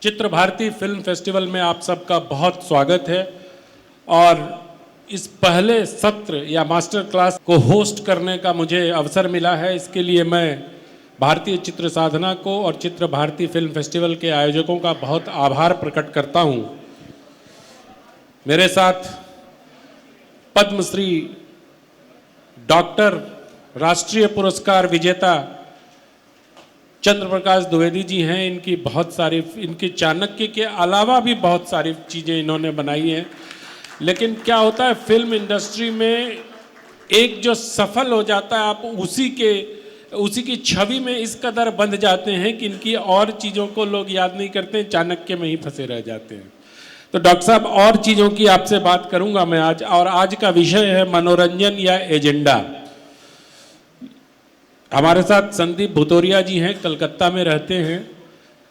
चित्र Bharti film festival में आप सबका बहुत स्वागत है। और इस पहले सत्र या मास्टर क्लास को होस्ट करने का मुझे अवसर मिला है। इसके लिए मैं भारतीय चित्र साधना को और चित्र भारती फिल्म फेस्टिवल के आयोजकों का बहुत आभार प्रकट करता हूं। मेरे साथ पद्मश्री, डॉक्टर, राष्ट्रीय पुरस्कार विजेता चंद्र प्रकाश द्विवेदी जी हैं। इनकी बहुत सारी, इनकी चाणक्य के अलावा भी बहुत सारी चीज़ें इन्होंने बनाई हैं। लेकिन क्या होता है फिल्म इंडस्ट्री में, एक जो सफल हो जाता है आप उसी की छवि में इस कदर बंध जाते हैं कि इनकी और चीज़ों को लोग याद नहीं करते हैं, चाणक्य में ही फंसे रह जाते हैं। तो डॉक्टर साहब, और चीज़ों की आपसे बात करूंगा मैं आज, और आज का विषय है मनोरंजन या एजेंडा। हमारे साथ संदीप भुतोरिया जी हैं, कलकत्ता में रहते हैं,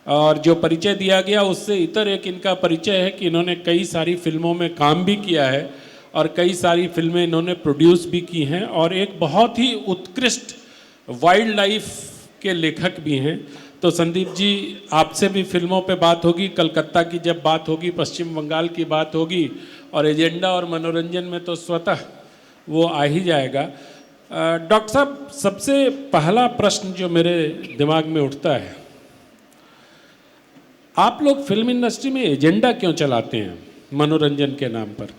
और जो परिचय दिया गया उससे इतर एक इनका परिचय है कि इन्होंने कई सारी फिल्मों में काम भी किया है और कई सारी फिल्में इन्होंने प्रोड्यूस भी की हैं, और एक बहुत ही उत्कृष्ट वाइल्ड लाइफ के लेखक भी हैं। तो संदीप जी, आपसे भी फिल्मों पे बात होगी, कलकत्ता की जब बात होगी, पश्चिम बंगाल की बात होगी, और एजेंडा और मनोरंजन में तो स्वतः वो आ ही जाएगा। डॉक्टर साहब, सबसे पहला प्रश्न जो मेरे दिमाग में उठता है, आप लोग फिल्म इंडस्ट्री में एजेंडा क्यों चलाते हैं मनोरंजन के नाम पर?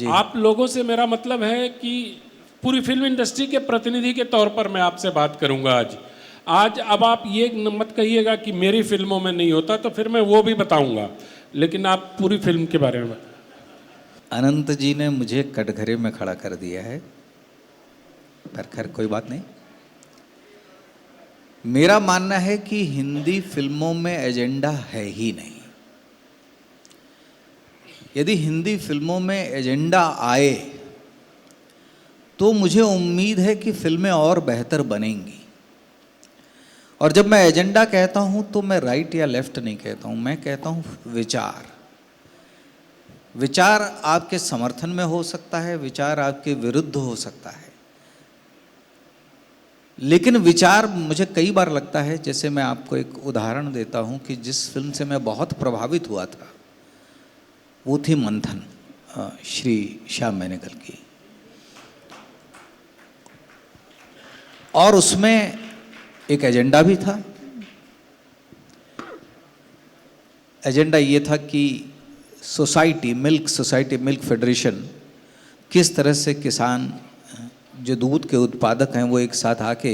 आप लोगों से मेरा मतलब है कि पूरी फिल्म इंडस्ट्री के प्रतिनिधि के तौर पर मैं आपसे बात करूंगा आज। अब आप ये मत कहिएगा कि मेरी फिल्मों में नहीं होता, तो फिर मैं वो भी बताऊंगा, लेकिन आप पूरी फिल्म के बारे में बताएं। अनंत जी ने मुझे कटघरे में खड़ा कर दिया है, पर खैर कोई बात नहीं। मेरा मानना है कि हिंदी फिल्मों में एजेंडा है ही नहीं। यदि हिंदी फिल्मों में एजेंडा आए तो मुझे उम्मीद है कि फिल्में और बेहतर बनेंगी। और जब मैं एजेंडा कहता हूं तो मैं राइट या लेफ्ट नहीं कहता हूं, मैं कहता हूं विचार आपके समर्थन में हो सकता है, विचार आपके विरुद्ध हो सकता है, लेकिन विचार मुझे कई बार लगता है, जैसे मैं आपको एक उदाहरण देता हूं कि जिस फिल्म से मैं बहुत प्रभावित हुआ था वो थी मंथन, श्री श्याम बेनेगल की। और उसमें एक एजेंडा भी था। एजेंडा ये था कि मिल्क फेडरेशन किस तरह से किसान जो दूध के उत्पादक हैं वो एक साथ आके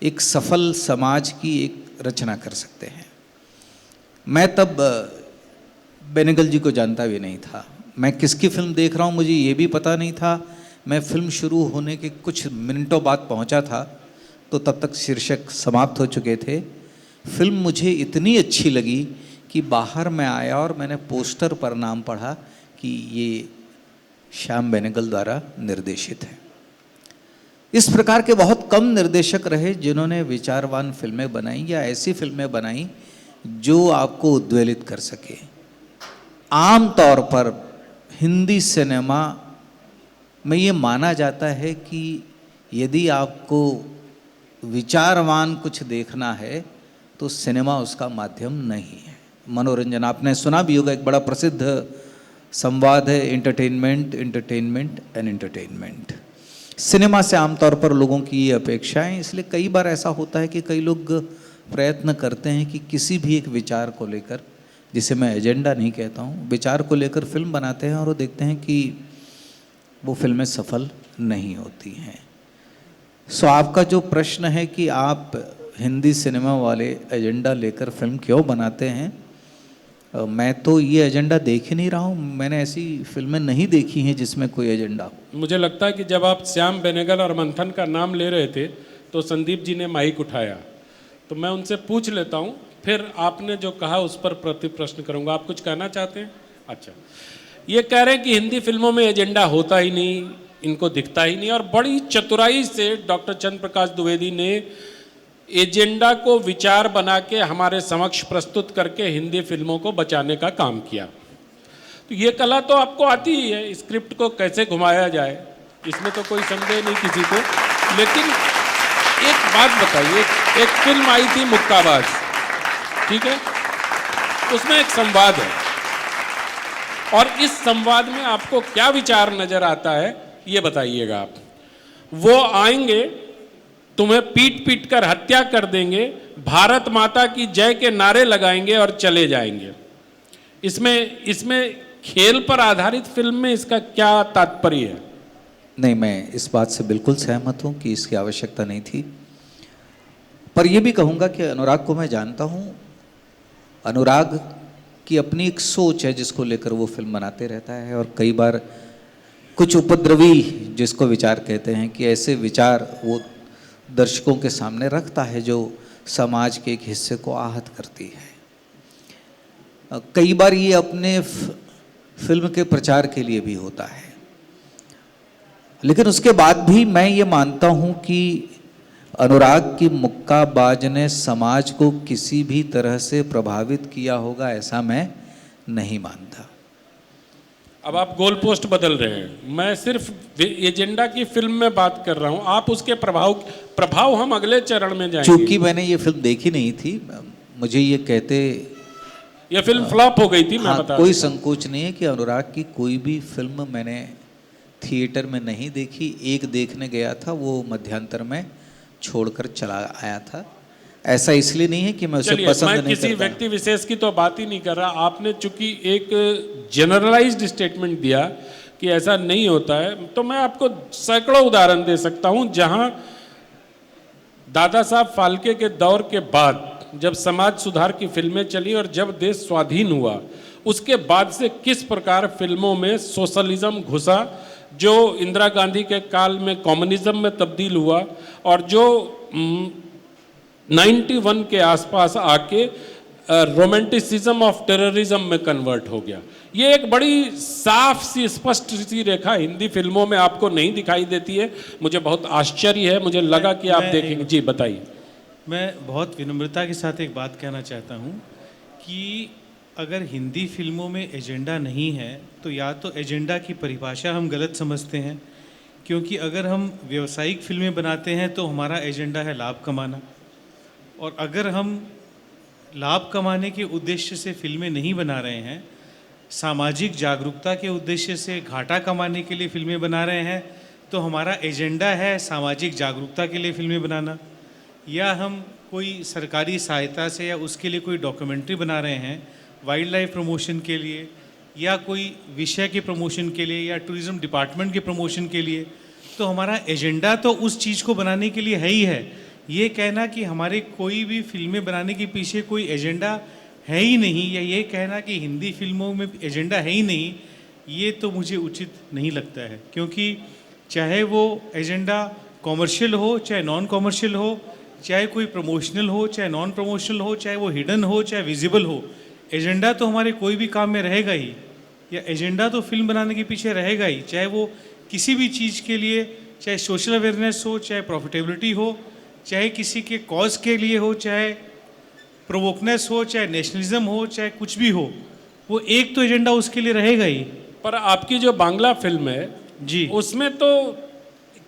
एक सफल समाज की एक रचना कर सकते हैं। मैं तब बेनेगल जी को जानता भी नहीं था, मैं किसकी फिल्म देख रहा हूँ मुझे ये भी पता नहीं था। मैं फिल्म शुरू होने के कुछ मिनटों बाद पहुँचा था तो तब तक शीर्षक समाप्त हो चुके थे। फिल्म मुझे इतनी अच्छी लगी कि बाहर मैं आया और मैंने पोस्टर पर नाम पढ़ा कि ये श्याम बेनेगल द्वारा निर्देशित है। इस प्रकार के बहुत कम निर्देशक रहे जिन्होंने विचारवान फिल्में बनाई या ऐसी फिल्में बनाई जो आपको उद्वेलित कर सके। आम तौर पर हिंदी सिनेमा में ये माना जाता है कि यदि आपको विचारवान कुछ देखना है तो सिनेमा उसका माध्यम नहीं है। मनोरंजन, आपने सुना भी होगा, एक बड़ा प्रसिद्ध संवाद है, एंटरटेनमेंट एंड एंटरटेनमेंट। सिनेमा से आमतौर पर लोगों की ये अपेक्षाएं, इसलिए कई बार ऐसा होता है कि कई लोग प्रयत्न करते हैं कि किसी भी एक विचार को लेकर, जिसे मैं एजेंडा नहीं कहता हूँ, विचार को लेकर फिल्म बनाते हैं और वो देखते हैं कि वो फिल्में सफल नहीं होती हैं। सो आपका जो प्रश्न है कि आप हिंदी सिनेमा वाले एजेंडा लेकर फिल्म क्यों बनाते हैं, मैं तो ये एजेंडा देख ही नहीं रहा हूँ। मैंने ऐसी फिल्में नहीं देखी हैं जिसमें कोई एजेंडा हो। मुझे लगता है कि जब आप श्याम बेनेगल और मंथन का नाम ले रहे थे तो संदीप जी ने माइक उठाया, तो मैं उनसे पूछ लेता हूँ, फिर आपने जो कहा उस पर प्रति प्रश्न करूँगा। आप कुछ कहना चाहते हैं? अच्छा, ये कह रहे हैं कि हिंदी फिल्मों में एजेंडा होता ही नहीं, इनको दिखता ही नहीं, और बड़ी चतुराई से डॉक्टर चंद्र प्रकाश द्विवेदी ने एजेंडा को विचार बना के हमारे समक्ष प्रस्तुत करके हिंदी फिल्मों को बचाने का काम किया। तो ये कला तो आपको आती ही है, स्क्रिप्ट को कैसे घुमाया जाए, इसमें तो कोई संदेह नहीं किसी को। लेकिन एक बात बताइए, एक फिल्म आई थी मुक्काबाज, ठीक है, उसमें एक संवाद है, और इस संवाद में आपको क्या विचार नजर आता है ये बताइएगा आप। वो आएंगे, तुम्हें पीट पीट कर हत्या कर देंगे, भारत माता की जय के नारे लगाएंगे और चले जाएंगे। इसमें खेल पर आधारित फिल्म में इसका क्या तात्पर्य है? नहीं, मैं इस बात से बिल्कुल सहमत हूँ कि इसकी आवश्यकता नहीं थी। पर यह भी कहूँगा कि अनुराग को मैं जानता हूँ, अनुराग की अपनी एक सोच है जिसको लेकर वो फिल्म बनाते रहता है, और कई बार कुछ उपद्रवी जिसको विचार कहते हैं कि ऐसे विचार वो दर्शकों के सामने रखता है जो समाज के एक हिस्से को आहत करती है। कई बार ये अपने फिल्म के प्रचार के लिए भी होता है, लेकिन उसके बाद भी मैं ये मानता हूँ कि अनुराग की मुक्काबाज ने समाज को किसी भी तरह से प्रभावित किया होगा, ऐसा मैं नहीं मानता। अब आप गोल पोस्ट बदल रहे हैं। मैं सिर्फ एजेंडा की फिल्म में बात कर रहा हूं, आप उसके प्रभाव हम अगले चरण में जाएंगे। चूंकि मैंने ये फिल्म देखी नहीं थी, मुझे ये कहते ये फिल्म फ्लॉप हो गई थी। मैं बता कोई संकोच नहीं है कि अनुराग की कोई भी फिल्म मैंने थिएटर में नहीं देखी। एक देखने गया था, वो मध्यांतर में छोड़कर चला आया था। ऐसा इसलिए नहीं है कि मैं उसे पसंद नहीं करता। मैं किसी व्यक्ति विशेष की तो बात ही नहीं कर रहा। आपने चूंकि एक जनरलाइज्ड स्टेटमेंट दिया कि ऐसा नहीं होता है, तो मैं आपको सैकड़ों उदाहरण दे सकता हूं जहां दादा साहब फाल्के के दौर के बाद जब समाज सुधार की फिल्में चली और जब देश स्वाधीन हुआ, उसके बाद से किस प्रकार फिल्मों में सोशलिज्म घुसा, जो इंदिरा गांधी के काल में कम्युनिज्म में तब्दील हुआ, और जो 91 के आसपास आके रोमांटिसिज्म ऑफ टेररिज्म में कन्वर्ट हो गया। ये एक बड़ी साफ सी स्पष्ट सी रेखा हिंदी फिल्मों में आपको नहीं दिखाई देती है। मुझे बहुत आश्चर्य है, मुझे लगा कि आप देखेंगे। जी बताइए। मैं बहुत विनम्रता के साथ एक बात कहना चाहता हूँ कि अगर हिंदी फिल्मों में एजेंडा नहीं है तो या तो एजेंडा की परिभाषा हम गलत समझते हैं, क्योंकि अगर हम व्यावसायिक फिल्में बनाते हैं तो हमारा एजेंडा है लाभ कमाना, और अगर हम लाभ कमाने के उद्देश्य से फिल्में नहीं बना रहे हैं, सामाजिक जागरूकता के उद्देश्य से घाटा कमाने के लिए फिल्में बना रहे हैं, तो हमारा एजेंडा है सामाजिक जागरूकता के लिए फिल्में बनाना। या हम कोई सरकारी सहायता से या उसके लिए कोई डॉक्यूमेंट्री बना रहे हैं वाइल्ड लाइफ प्रमोशन के लिए, या कोई विषय के प्रमोशन के लिए, या टूरिज़्म डिपार्टमेंट के प्रमोशन के लिए, तो हमारा एजेंडा तो उस चीज़ को बनाने के लिए है ही है। ये कहना कि हमारे कोई भी फिल्में बनाने के पीछे कोई एजेंडा है ही नहीं, या ये कहना कि हिंदी फिल्मों में एजेंडा है ही नहीं, ये तो मुझे उचित नहीं लगता है। क्योंकि चाहे वो एजेंडा कॉमर्शियल हो, चाहे नॉन कॉमर्शियल हो, चाहे कोई प्रमोशनल हो, चाहे नॉन प्रमोशनल हो, चाहे वो हिडन हो, चाहे विजिबल हो, एजेंडा तो हमारे कोई भी काम में रहेगा ही, या एजेंडा तो फिल्म बनाने के पीछे रहेगा ही। चाहे वो किसी भी चीज़ के लिए, चाहे सोशल अवेयरनेस हो, चाहे प्रॉफिटेबिलिटी हो, चाहे किसी के कॉज के लिए हो, चाहे प्रोवोकनेस हो, चाहे नेशनलिज्म हो, चाहे कुछ भी हो, वो एक तो एजेंडा उसके लिए रहेगा ही। पर आपकी जो बांग्ला फिल्म है जी, उसमें तो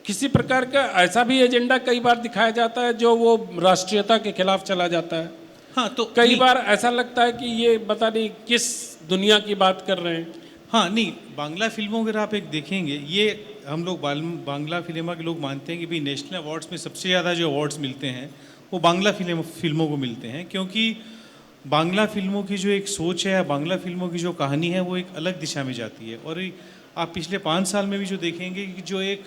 किसी प्रकार का ऐसा भी एजेंडा कई बार दिखाया जाता है जो वो राष्ट्रीयता के खिलाफ चला जाता है। हाँ, तो कई बार ऐसा लगता है कि ये पता नहीं किस दुनिया की बात कर रहे हैं। हाँ, नहीं, बांग्ला फिल्मों अगर आप एक देखेंगे, ये हम लोग बांग्ला फिल्म के लोग मानते हैं कि भाई नेशनल अवार्ड्स में सबसे ज़्यादा जो अवार्ड्स मिलते हैं वो बांग्ला फिल्मों को मिलते हैं, क्योंकि बांग्ला फिल्मों की जो एक सोच है, बांग्ला फिल्मों की जो कहानी है, वो एक अलग दिशा में जाती है। और आप पिछले 5 साल में भी जो देखेंगे कि जो एक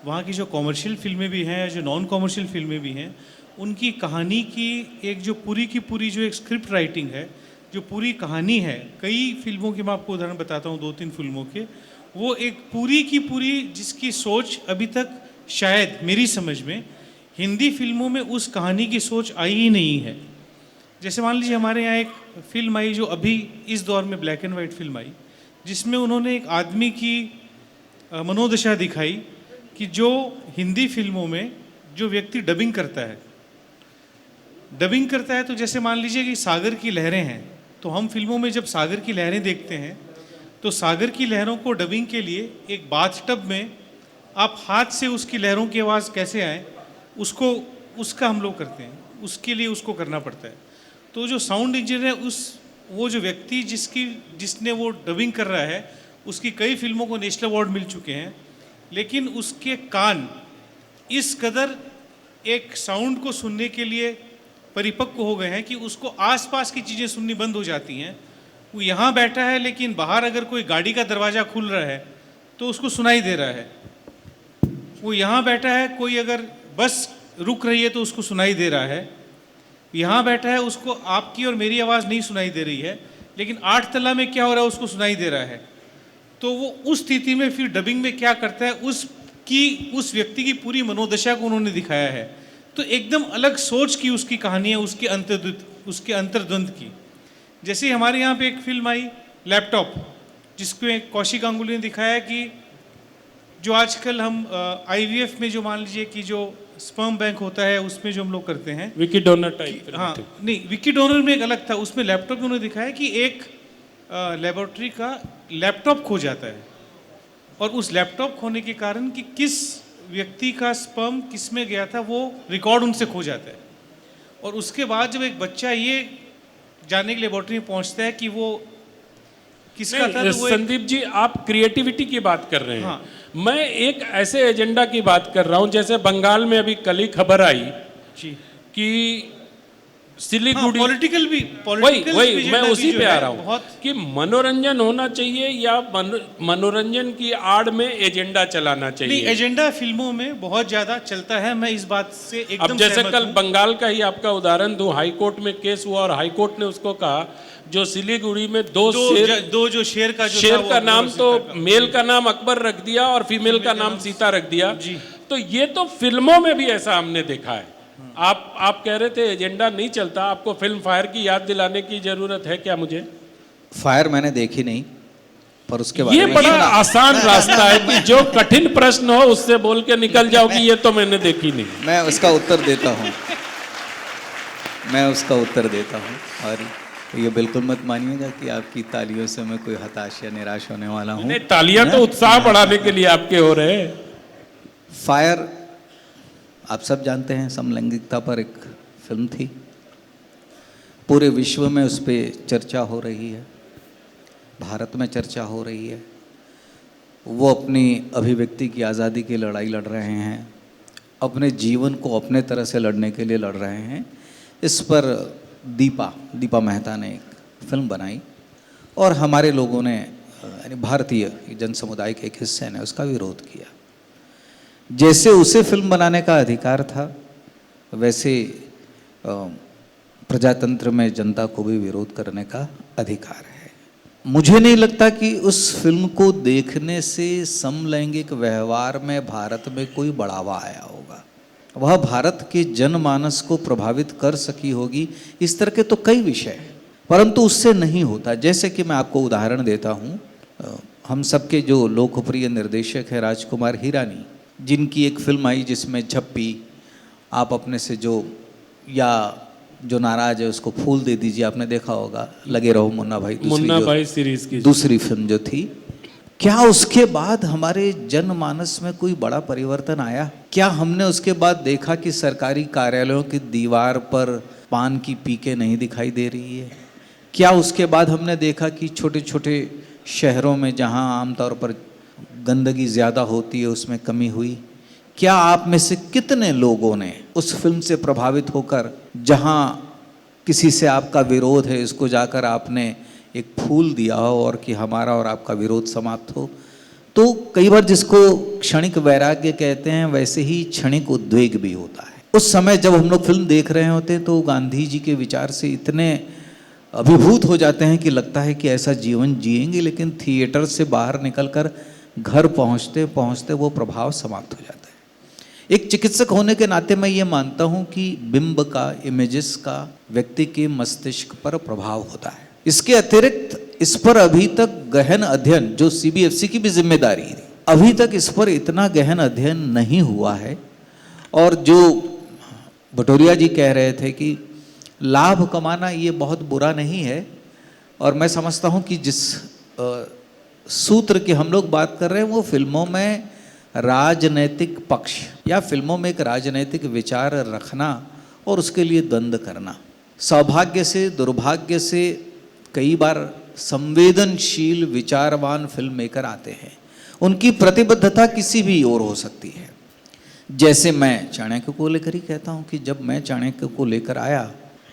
वहाँ की जो कॉमर्शियल फिल्में भी हैं, जो नॉन कॉमर्शियल फिल्में भी हैं, उनकी कहानी की एक जो पूरी की पूरी जो एक स्क्रिप्ट राइटिंग है, जो पूरी कहानी है, कई फिल्मों के मैं आपको उदाहरण बताता हूँ, 2-3 फिल्मों के, वो एक पूरी की पूरी जिसकी सोच अभी तक शायद मेरी समझ में हिंदी फिल्मों में उस कहानी की सोच आई ही नहीं है। जैसे मान लीजिए हमारे यहाँ एक फिल्म आई जो अभी इस दौर में ब्लैक एंड वाइट फिल्म आई, जिसमें उन्होंने एक आदमी की मनोदशा दिखाई कि जो हिंदी फिल्मों में जो व्यक्ति डबिंग करता है, तो जैसे मान लीजिए कि सागर की लहरें हैं, तो हम फिल्मों में जब सागर की लहरें देखते हैं तो सागर की लहरों को डबिंग के लिए एक बाथटब में आप हाथ से उसकी लहरों की आवाज़ कैसे आए उसको उसका हम लोग करते हैं, उसके लिए उसको करना पड़ता है। तो जो साउंड इंजीनियर है, वो जो व्यक्ति जिसने वो डबिंग कर रहा है, उसकी कई फिल्मों को नेशनल अवार्ड मिल चुके हैं, लेकिन उसके कान इस कदर एक साउंड को सुनने के लिए परिपक्व हो गए हैं कि उसको आसपास की चीज़ें सुननी बंद हो जाती हैं। वो यहाँ बैठा है, लेकिन बाहर अगर कोई गाड़ी का दरवाज़ा खुल रहा है तो उसको सुनाई दे रहा है। वो यहाँ बैठा है, कोई अगर बस रुक रही है तो उसको सुनाई दे रहा है। यहाँ बैठा है, उसको आपकी और मेरी आवाज़ नहीं सुनाई दे रही है, लेकिन 8 तला में क्या हो रहा है उसको सुनाई दे रहा है। तो वो उस स्थिति में फिर डबिंग में क्या करता है, उस व्यक्ति की पूरी मनोदशा को उन्होंने दिखाया है। तो एकदम अलग सोच की उसकी कहानी है, उसके अंतर्द्वंद की। जैसे हमारे यहाँ पे एक फिल्म आई लैपटॉप, जिसको कौशिक गांगुली ने दिखाया कि जो आजकल हम IVF में जो मान लीजिए कि जो स्पर्म बैंक होता है उसमें जो हम लोग करते हैं, विकी डोनर टाइप। हाँ नहीं, विकी डोनर में एक अलग था, उसमें लैपटॉप में उन्होंने दिखाया कि एक लेबोरेटरी का लैपटॉप खो जाता है, और उस लैपटॉप खोने के कारण कि किस व्यक्ति का स्पर्म किस में गया था वो रिकॉर्ड उनसे खो जाता है। और उसके बाद जब एक बच्चा ये जानने के लेबोरेटरी में पहुंचता है कि वो किसका था, तो वो संदीप जी, आप क्रिएटिविटी की बात कर रहे हैं। हाँ। मैं एक ऐसे एजेंडा की बात कर रहा हूं, जैसे बंगाल में अभी कल ही खबर आई जी कि सिलीगुड़ी, पॉलिटिकल भी वही मैं उसी पे आ रहा हूँ बहुत कि मनोरंजन होना चाहिए या मनोरंजन की आड़ में एजेंडा चलाना नहीं। चाहिए। एजेंडा फिल्मों में बहुत ज्यादा चलता है, मैं इस बात से एकदम अब जैसे सहमत कल हूं। बंगाल का ही आपका उदाहरण दूं, हाई कोर्ट में केस हुआ और हाई कोर्ट ने उसको कहा जो सिलीगुड़ी में दो जो शेर का जो शेर था, का वो नाम तो सीता का। मेल का नाम अकबर रख दिया और फीमेल का नाम सीता रख दिया। जी। तो ये तो फिल्मों में भी ऐसा हमने देखा है। आप कह रहे थे एजेंडा नहीं चलता, आपको फिल्म फायर की याद दिलाने की जरूरत है क्या मुझे? फायर मैंने देखी नहीं, पर उसके बारे ये में बड़ा आसान रास्ता है कि जो कठिन प्रश्न हो उससे बोल के निकल जाओ कि ये तो मैंने देखी नहीं। मैं उसका उत्तर देता हूँ, और ये बिल्कुल मत मानिएगा कि आपकी तालियों से मैं कोई हताश या निराश होने वाला हूँ। नहीं, तालियां तो उत्साह बढ़ाने के लिए आपके हो रहे हैं। फायर आप सब जानते हैं, समलैंगिकता पर एक फिल्म थी, पूरे विश्व में उस पर चर्चा हो रही है, भारत में चर्चा हो रही है। वो अपनी अभिव्यक्ति की आज़ादी की लड़ाई लड़ रहे हैं, अपने जीवन को अपने तरह से लड़ने के लिए लड़ रहे हैं। इस पर दीपा मेहता ने एक फिल्म बनाई और हमारे लोगों ने, यानी भारतीय जन समुदाय के एक हिस्से ने उसका विरोध किया। जैसे उसे फिल्म बनाने का अधिकार था, वैसे प्रजातंत्र में जनता को भी विरोध करने का अधिकार है। मुझे नहीं लगता कि उस फिल्म को देखने से समलैंगिक व्यवहार में भारत में कोई बढ़ावा आया होगा। वह भारत के जनमानस को प्रभावित कर सकी होगी, इस तरह के तो कई विषय हैं, परंतु उससे नहीं होता। जैसे कि मैं आपको उदाहरण देता हूँ, हम सबके जो लोकप्रिय निर्देशक हैं राजकुमार हिरानी, जिनकी एक फिल्म आई जिसमें झप्पी, आप अपने से जो नाराज है उसको फूल दे दीजिए, आपने देखा होगा, लगे रहो मुन्ना भाई सीरीज की दूसरी फिल्म जो थी, क्या उसके बाद हमारे जनमानस में कोई बड़ा परिवर्तन आया? क्या हमने उसके बाद देखा कि सरकारी कार्यालयों की दीवार पर पान की पीके नहीं दिखाई दे रही है? क्या उसके बाद हमने देखा कि छोटे छोटे शहरों में जहां आमतौर पर गंदगी ज़्यादा होती है उसमें कमी हुई? क्या आप में से कितने लोगों ने उस फिल्म से प्रभावित होकर, जहां किसी से आपका विरोध है, इसको जाकर आपने एक फूल दिया हो और कि हमारा और आपका विरोध समाप्त हो? तो कई बार जिसको क्षणिक वैराग्य कहते हैं, वैसे ही क्षणिक उद्वेग भी होता है। उस समय जब हम लोग फिल्म देख रहे होते हैं तो गांधी जी के विचार से इतने अभिभूत हो जाते हैं कि लगता है कि ऐसा जीवन जिएंगे, लेकिन थिएटर से बाहर निकलकर घर पहुंचते पहुंचते वो प्रभाव समाप्त हो जाता है। एक चिकित्सक होने के नाते मैं ये मानता हूं कि बिंब का, इमेजेस का व्यक्ति के मस्तिष्क पर प्रभाव होता है। इसके अतिरिक्त इस पर अभी तक गहन अध्ययन, जो CBFC की भी जिम्मेदारी थी, अभी तक इस पर इतना गहन अध्ययन नहीं हुआ है। और जो भटोरिया जी कह रहे थे कि लाभ कमाना ये बहुत बुरा नहीं है, और मैं समझता हूँ कि जिस सूत्र की हम लोग बात कर रहे हैं वो फिल्मों में राजनैतिक पक्ष या फिल्मों में एक राजनैतिक विचार रखना और उसके लिए द्वंद्व करना। सौभाग्य से दुर्भाग्य से कई बार संवेदनशील विचारवान फिल्म मेकर आते हैं, उनकी प्रतिबद्धता किसी भी ओर हो सकती है। जैसे मैं चाणक्य को लेकर ही कहता हूँ कि जब मैं चाणक्य को लेकर आया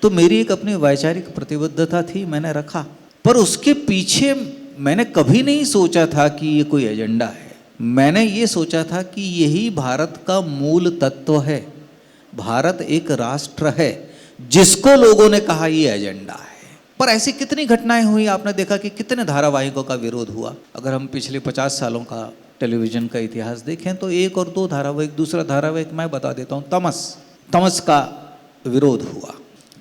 तो मेरी एक अपनी वैचारिक प्रतिबद्धता थी, मैंने रखा, पर उसके पीछे मैंने कभी नहीं सोचा था कि ये कोई एजेंडा है। मैंने ये सोचा था कि यही भारत का मूल तत्व है। भारत एक राष्ट्र है जिसको लोगों ने कहा ये एजेंडा है। पर ऐसी कितनी घटनाएं हुई, आपने देखा कि कितने धारावाहिकों का विरोध हुआ। अगर हम पिछले 50 सालों का टेलीविज़न का इतिहास देखें तो 1 और 2 धारावाहिक, दूसरा धारावाहिक मैं बता देता हूँ, तमस का विरोध हुआ।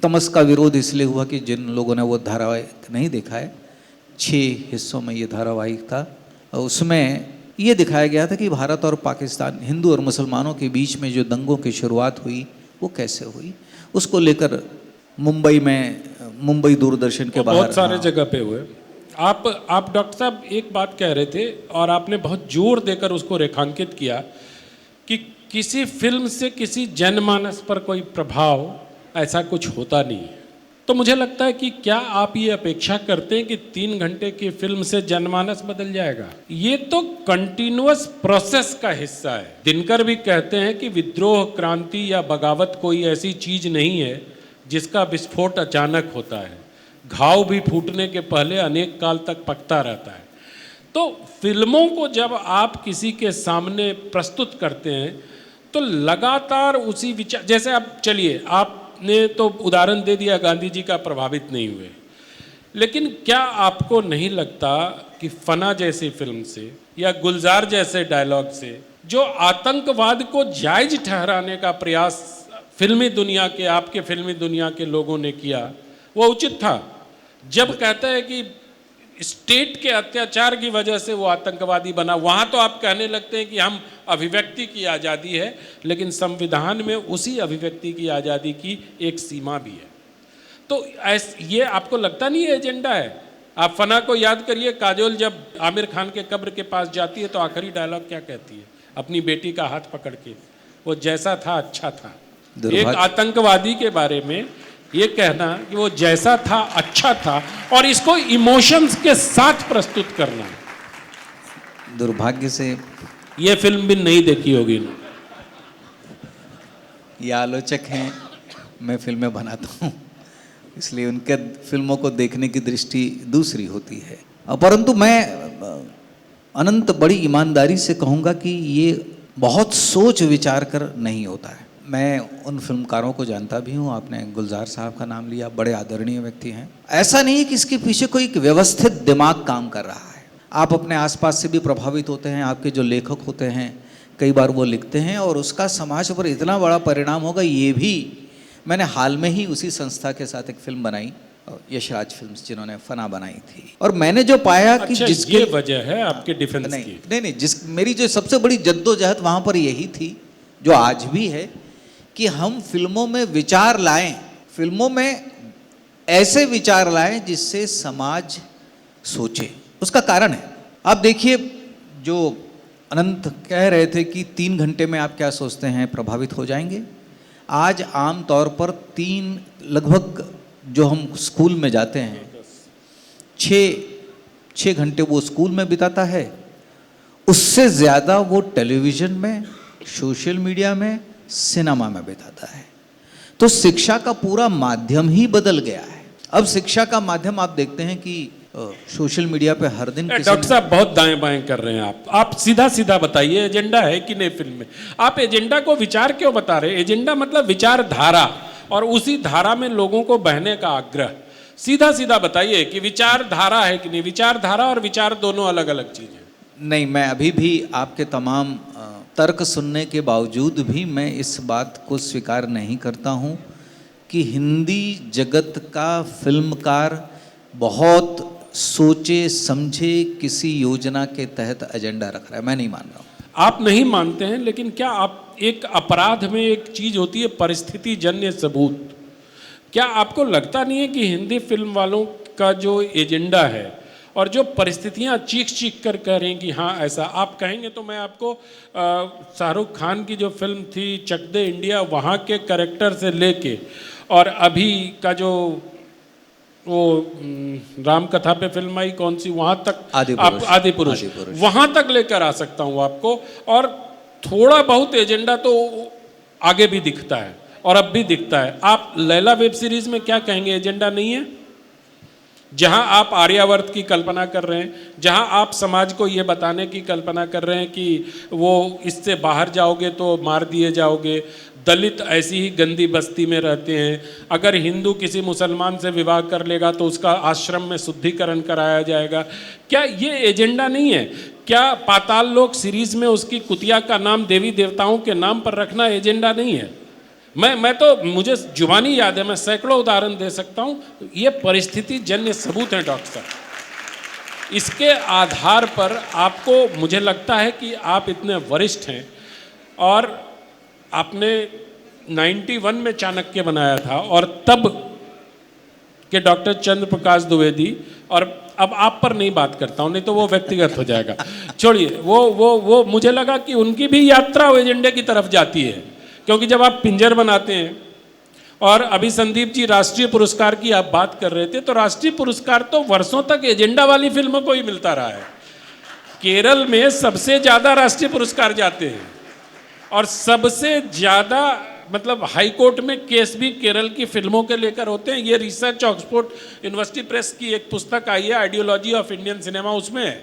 तमस का विरोध इसलिए हुआ कि जिन लोगों ने वो धारावाहिक नहीं देखा है, 6 हिस्सों में ये धारावाहिक था, उसमें ये दिखाया गया था कि भारत और पाकिस्तान, हिंदू और मुसलमानों के बीच में जो दंगों की शुरुआत हुई वो कैसे हुई, उसको लेकर मुंबई दूरदर्शन के बाहर बहुत सारे जगह पे हुए। आप डॉक्टर साहब एक बात कह रहे थे और आपने बहुत जोर देकर उसको रेखांकित किया कि किसी फिल्म से किसी जनमानस पर कोई प्रभाव ऐसा कुछ होता नहीं है। तो मुझे लगता है कि क्या आप ये अपेक्षा करते हैं कि 3 घंटे की फिल्म से जनमानस बदल जाएगा? ये तो कंटिन्यूअस प्रोसेस का हिस्सा है। दिनकर भी कहते हैं कि विद्रोह, क्रांति या बगावत कोई ऐसी चीज नहीं है जिसका विस्फोट अचानक होता है। घाव भी फूटने के पहले अनेक काल तक पकता रहता है। तो फिल्मों को जब आप किसी के सामने प्रस्तुत करते हैं तो लगातार उसी विचार, जैसे आप चलिए, आपने तो उदाहरण दे दिया गांधी जी का प्रभावित नहीं हुए, लेकिन क्या आपको नहीं लगता कि फना जैसी फिल्म से या गुलजार जैसे डायलॉग से जो आतंकवाद को जायज ठहराने का प्रयास फिल्मी दुनिया के, आपके फिल्मी दुनिया के लोगों ने किया, वो उचित था? जब कहता है कि स्टेट के अत्याचार की वजह से वो आतंकवादी बना, वहाँ तो आप कहने लगते हैं कि हम अभिव्यक्ति की आज़ादी है, लेकिन संविधान में उसी अभिव्यक्ति की आज़ादी की एक सीमा भी है। तो ये आपको लगता नहीं है एजेंडा है? आप फना को याद करिए, काजोल जब आमिर खान के कब्र के पास जाती है तो आखिरी डायलॉग क्या कहती है अपनी बेटी का हाथ पकड़ के? वो जैसा था अच्छा था। एक आतंकवादी के बारे में ये कहना कि वो जैसा था अच्छा था और इसको इमोशंस के साथ प्रस्तुत करना, दुर्भाग्य से ये फिल्म भी नहीं देखी होगी ना। ये आलोचक हैं, मैं फिल्में बनाता हूँ, इसलिए उनके फिल्मों को देखने की दृष्टि दूसरी होती है। परंतु मैं अनंत बड़ी ईमानदारी से कहूँगा कि ये बहुत सोच विचार कर नहीं होता है। मैं उन फिल्मकारों को जानता भी हूँ, आपने गुलजार साहब का नाम लिया, बड़े आदरणीय व्यक्ति हैं। ऐसा नहीं है कि इसके पीछे कोई एक व्यवस्थित दिमाग काम कर रहा है। आप अपने आसपास से भी प्रभावित होते हैं, आपके जो लेखक होते हैं कई बार वो लिखते हैं और उसका समाज पर इतना बड़ा परिणाम होगा। ये भी मैंने हाल में ही उसी संस्था के साथ एक फिल्म बनाई, यशराज फिल्म्स, जिन्होंने फना बनाई थी, और मैंने जो पाया कि जिसकी ये वजह है आपके डिफेंस की नहीं, मेरी जो सबसे बड़ी जद्दोजहद वहाँ पर यही थी, जो आज भी है, कि हम फिल्मों में विचार लाएं, फिल्मों में ऐसे विचार लाएं जिससे समाज सोचे। उसका कारण है, आप देखिए, जो अनंत कह रहे थे कि 3 घंटे में आप क्या सोचते हैं प्रभावित हो जाएंगे। आज आम तौर पर 3 लगभग जो हम स्कूल में जाते हैं 6 घंटे वो स्कूल में बिताता है, उससे ज़्यादा वो टेलीविज़न में, सोशल मीडिया में, सिनेमा में बिताता है। तो शिक्षा का पूरा माध्यम ही बदल गया है। अब शिक्षा का माध्यम आप देखते हैं कि सोशल मीडिया पे हर दिन डॉक्टर साहब बहुत दाएं बाएं कर रहे हैं आप सीधा सीधा बताइए, एजेंडा है कि नहीं फिल्म में? आप एजेंडा को विचार क्यों बता रहे हैं? एजेंडा मतलब विचारधारा, और उसी धारा में लोगों को बहने का आग्रह। सीधा सीधा बताइए कि विचारधारा है कि नहीं। विचारधारा और विचार दोनों अलग अलग चीज़ है। नहीं, मैं अभी भी आपके तमाम तर्क सुनने के बावजूद भी मैं इस बात को स्वीकार नहीं करता हूँ कि हिंदी जगत का फिल्मकार बहुत सोचे समझे किसी योजना के तहत एजेंडा रख रहा है। मैं नहीं मान रहा हूँ। आप नहीं मानते हैं, लेकिन क्या आप, एक अपराध में एक चीज़ होती है परिस्थिति जन्य सबूत। क्या आपको लगता नहीं है कि हिंदी फिल्म वालों का जो एजेंडा है और जो परिस्थितियां चीख चीख कर कह रही हैं कि हाँ ऐसा आप कहेंगे, तो मैं आपको शाहरुख खान की जो फिल्म थी चक दे इंडिया, वहाँ के कैरेक्टर से लेके और अभी का जो वो राम कथा पे फिल्म आई कौन सी, वहाँ तक आप आदि पुरुष वहाँ तक लेकर आ सकता हूँ आपको। और थोड़ा बहुत एजेंडा तो आगे भी दिखता है और अब भी दिखता है। आप लैला वेब सीरीज में क्या कहेंगे, एजेंडा नहीं है? जहां आप आर्यावर्त की कल्पना कर रहे हैं, जहां आप समाज को ये बताने की कल्पना कर रहे हैं कि वो इससे बाहर जाओगे तो मार दिए जाओगे, दलित ऐसी ही गंदी बस्ती में रहते हैं, अगर हिंदू किसी मुसलमान से विवाह कर लेगा तो उसका आश्रम में शुद्धिकरण कराया जाएगा, क्या ये एजेंडा नहीं है? क्या पाताल लोक सीरीज में उसकी कुतिया का नाम देवी देवताओं के नाम पर रखना एजेंडा नहीं है? मैं तो मुझे जुबानी याद है, मैं सैकड़ों उदाहरण दे सकता हूँ। ये परिस्थिति जन्य सबूत हैं डॉक्टर साहब। इसके आधार पर आपको, मुझे लगता है कि आप इतने वरिष्ठ हैं और आपने 91 में चाणक्य बनाया था और तब के डॉक्टर चंद्र प्रकाश द्विवेदी, और अब आप पर नहीं बात करता हूँ, नहीं तो वो व्यक्तिगत हो जाएगा, छोड़िए वो मुझे लगा कि उनकी भी यात्रा एजेंडे की तरफ जाती है, क्योंकि जब आप पिंजर बनाते हैं, और अभी संदीप जी राष्ट्रीय पुरस्कार की आप बात कर रहे थे, तो राष्ट्रीय पुरस्कार तो वर्षों तक एजेंडा वाली फिल्मों को ही मिलता रहा है। केरल में सबसे ज़्यादा राष्ट्रीय पुरस्कार जाते हैं और सबसे ज़्यादा मतलब हाई कोर्ट में केस भी केरल की फिल्मों के लेकर होते हैं। ये रिसर्च ऑक्सफोर्ड यूनिवर्सिटी प्रेस की एक पुस्तक आई है, आइडियोलॉजी ऑफ इंडियन सिनेमा, उसमें है।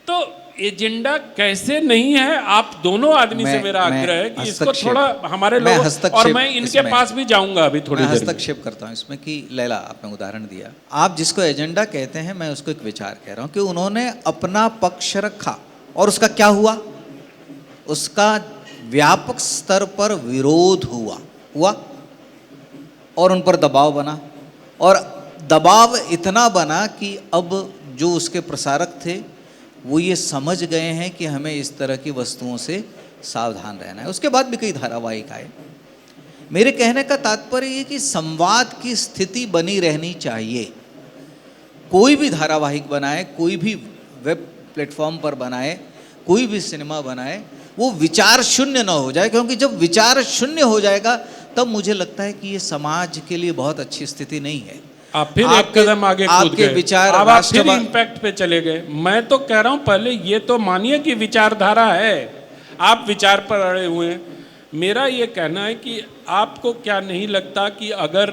तो एजेंडा कैसे नहीं है? आप दोनों आदमी से मेरा आग्रह है कि इसको थोड़ा हमारे लोग, और मैं इनके पास भी जाऊंगा अभी थोड़ी देर में। हस्तक्षेप करता हूँ इसमें कि लैला, आपने उदाहरण दिया, आप जिसको एजेंडा कहते हैं, मैं उसको एक विचार कह रहा हूँ कि उन्होंने अपना पक्ष रखा और उसका क्या हुआ? उसका व्यापक स्तर पर विरोध हुआ और उन पर दबाव बना, और दबाव इतना बना कि अब जो उसके प्रसारक थे वो ये समझ गए हैं कि हमें इस तरह की वस्तुओं से सावधान रहना है। उसके बाद भी कई धारावाहिक आए। मेरे कहने का तात्पर्य ये कि संवाद की स्थिति बनी रहनी चाहिए। कोई भी धारावाहिक बनाए, कोई भी वेब प्लेटफॉर्म पर बनाए, कोई भी सिनेमा बनाए, वो विचार शून्य न हो जाए, क्योंकि जब विचार शून्य हो जाएगा तब मुझे लगता है कि ये समाज के लिए बहुत अच्छी स्थिति नहीं है। आप फिर एक कदम आगे कूद गए, विचार अब आप फिर इम्पैक्ट पे चले गए। मैं तो कह रहा हूं पहले ये तो मानिए कि विचारधारा है, आप विचार पर अड़े हुए हैं। मेरा ये कहना है कि आपको क्या नहीं लगता कि अगर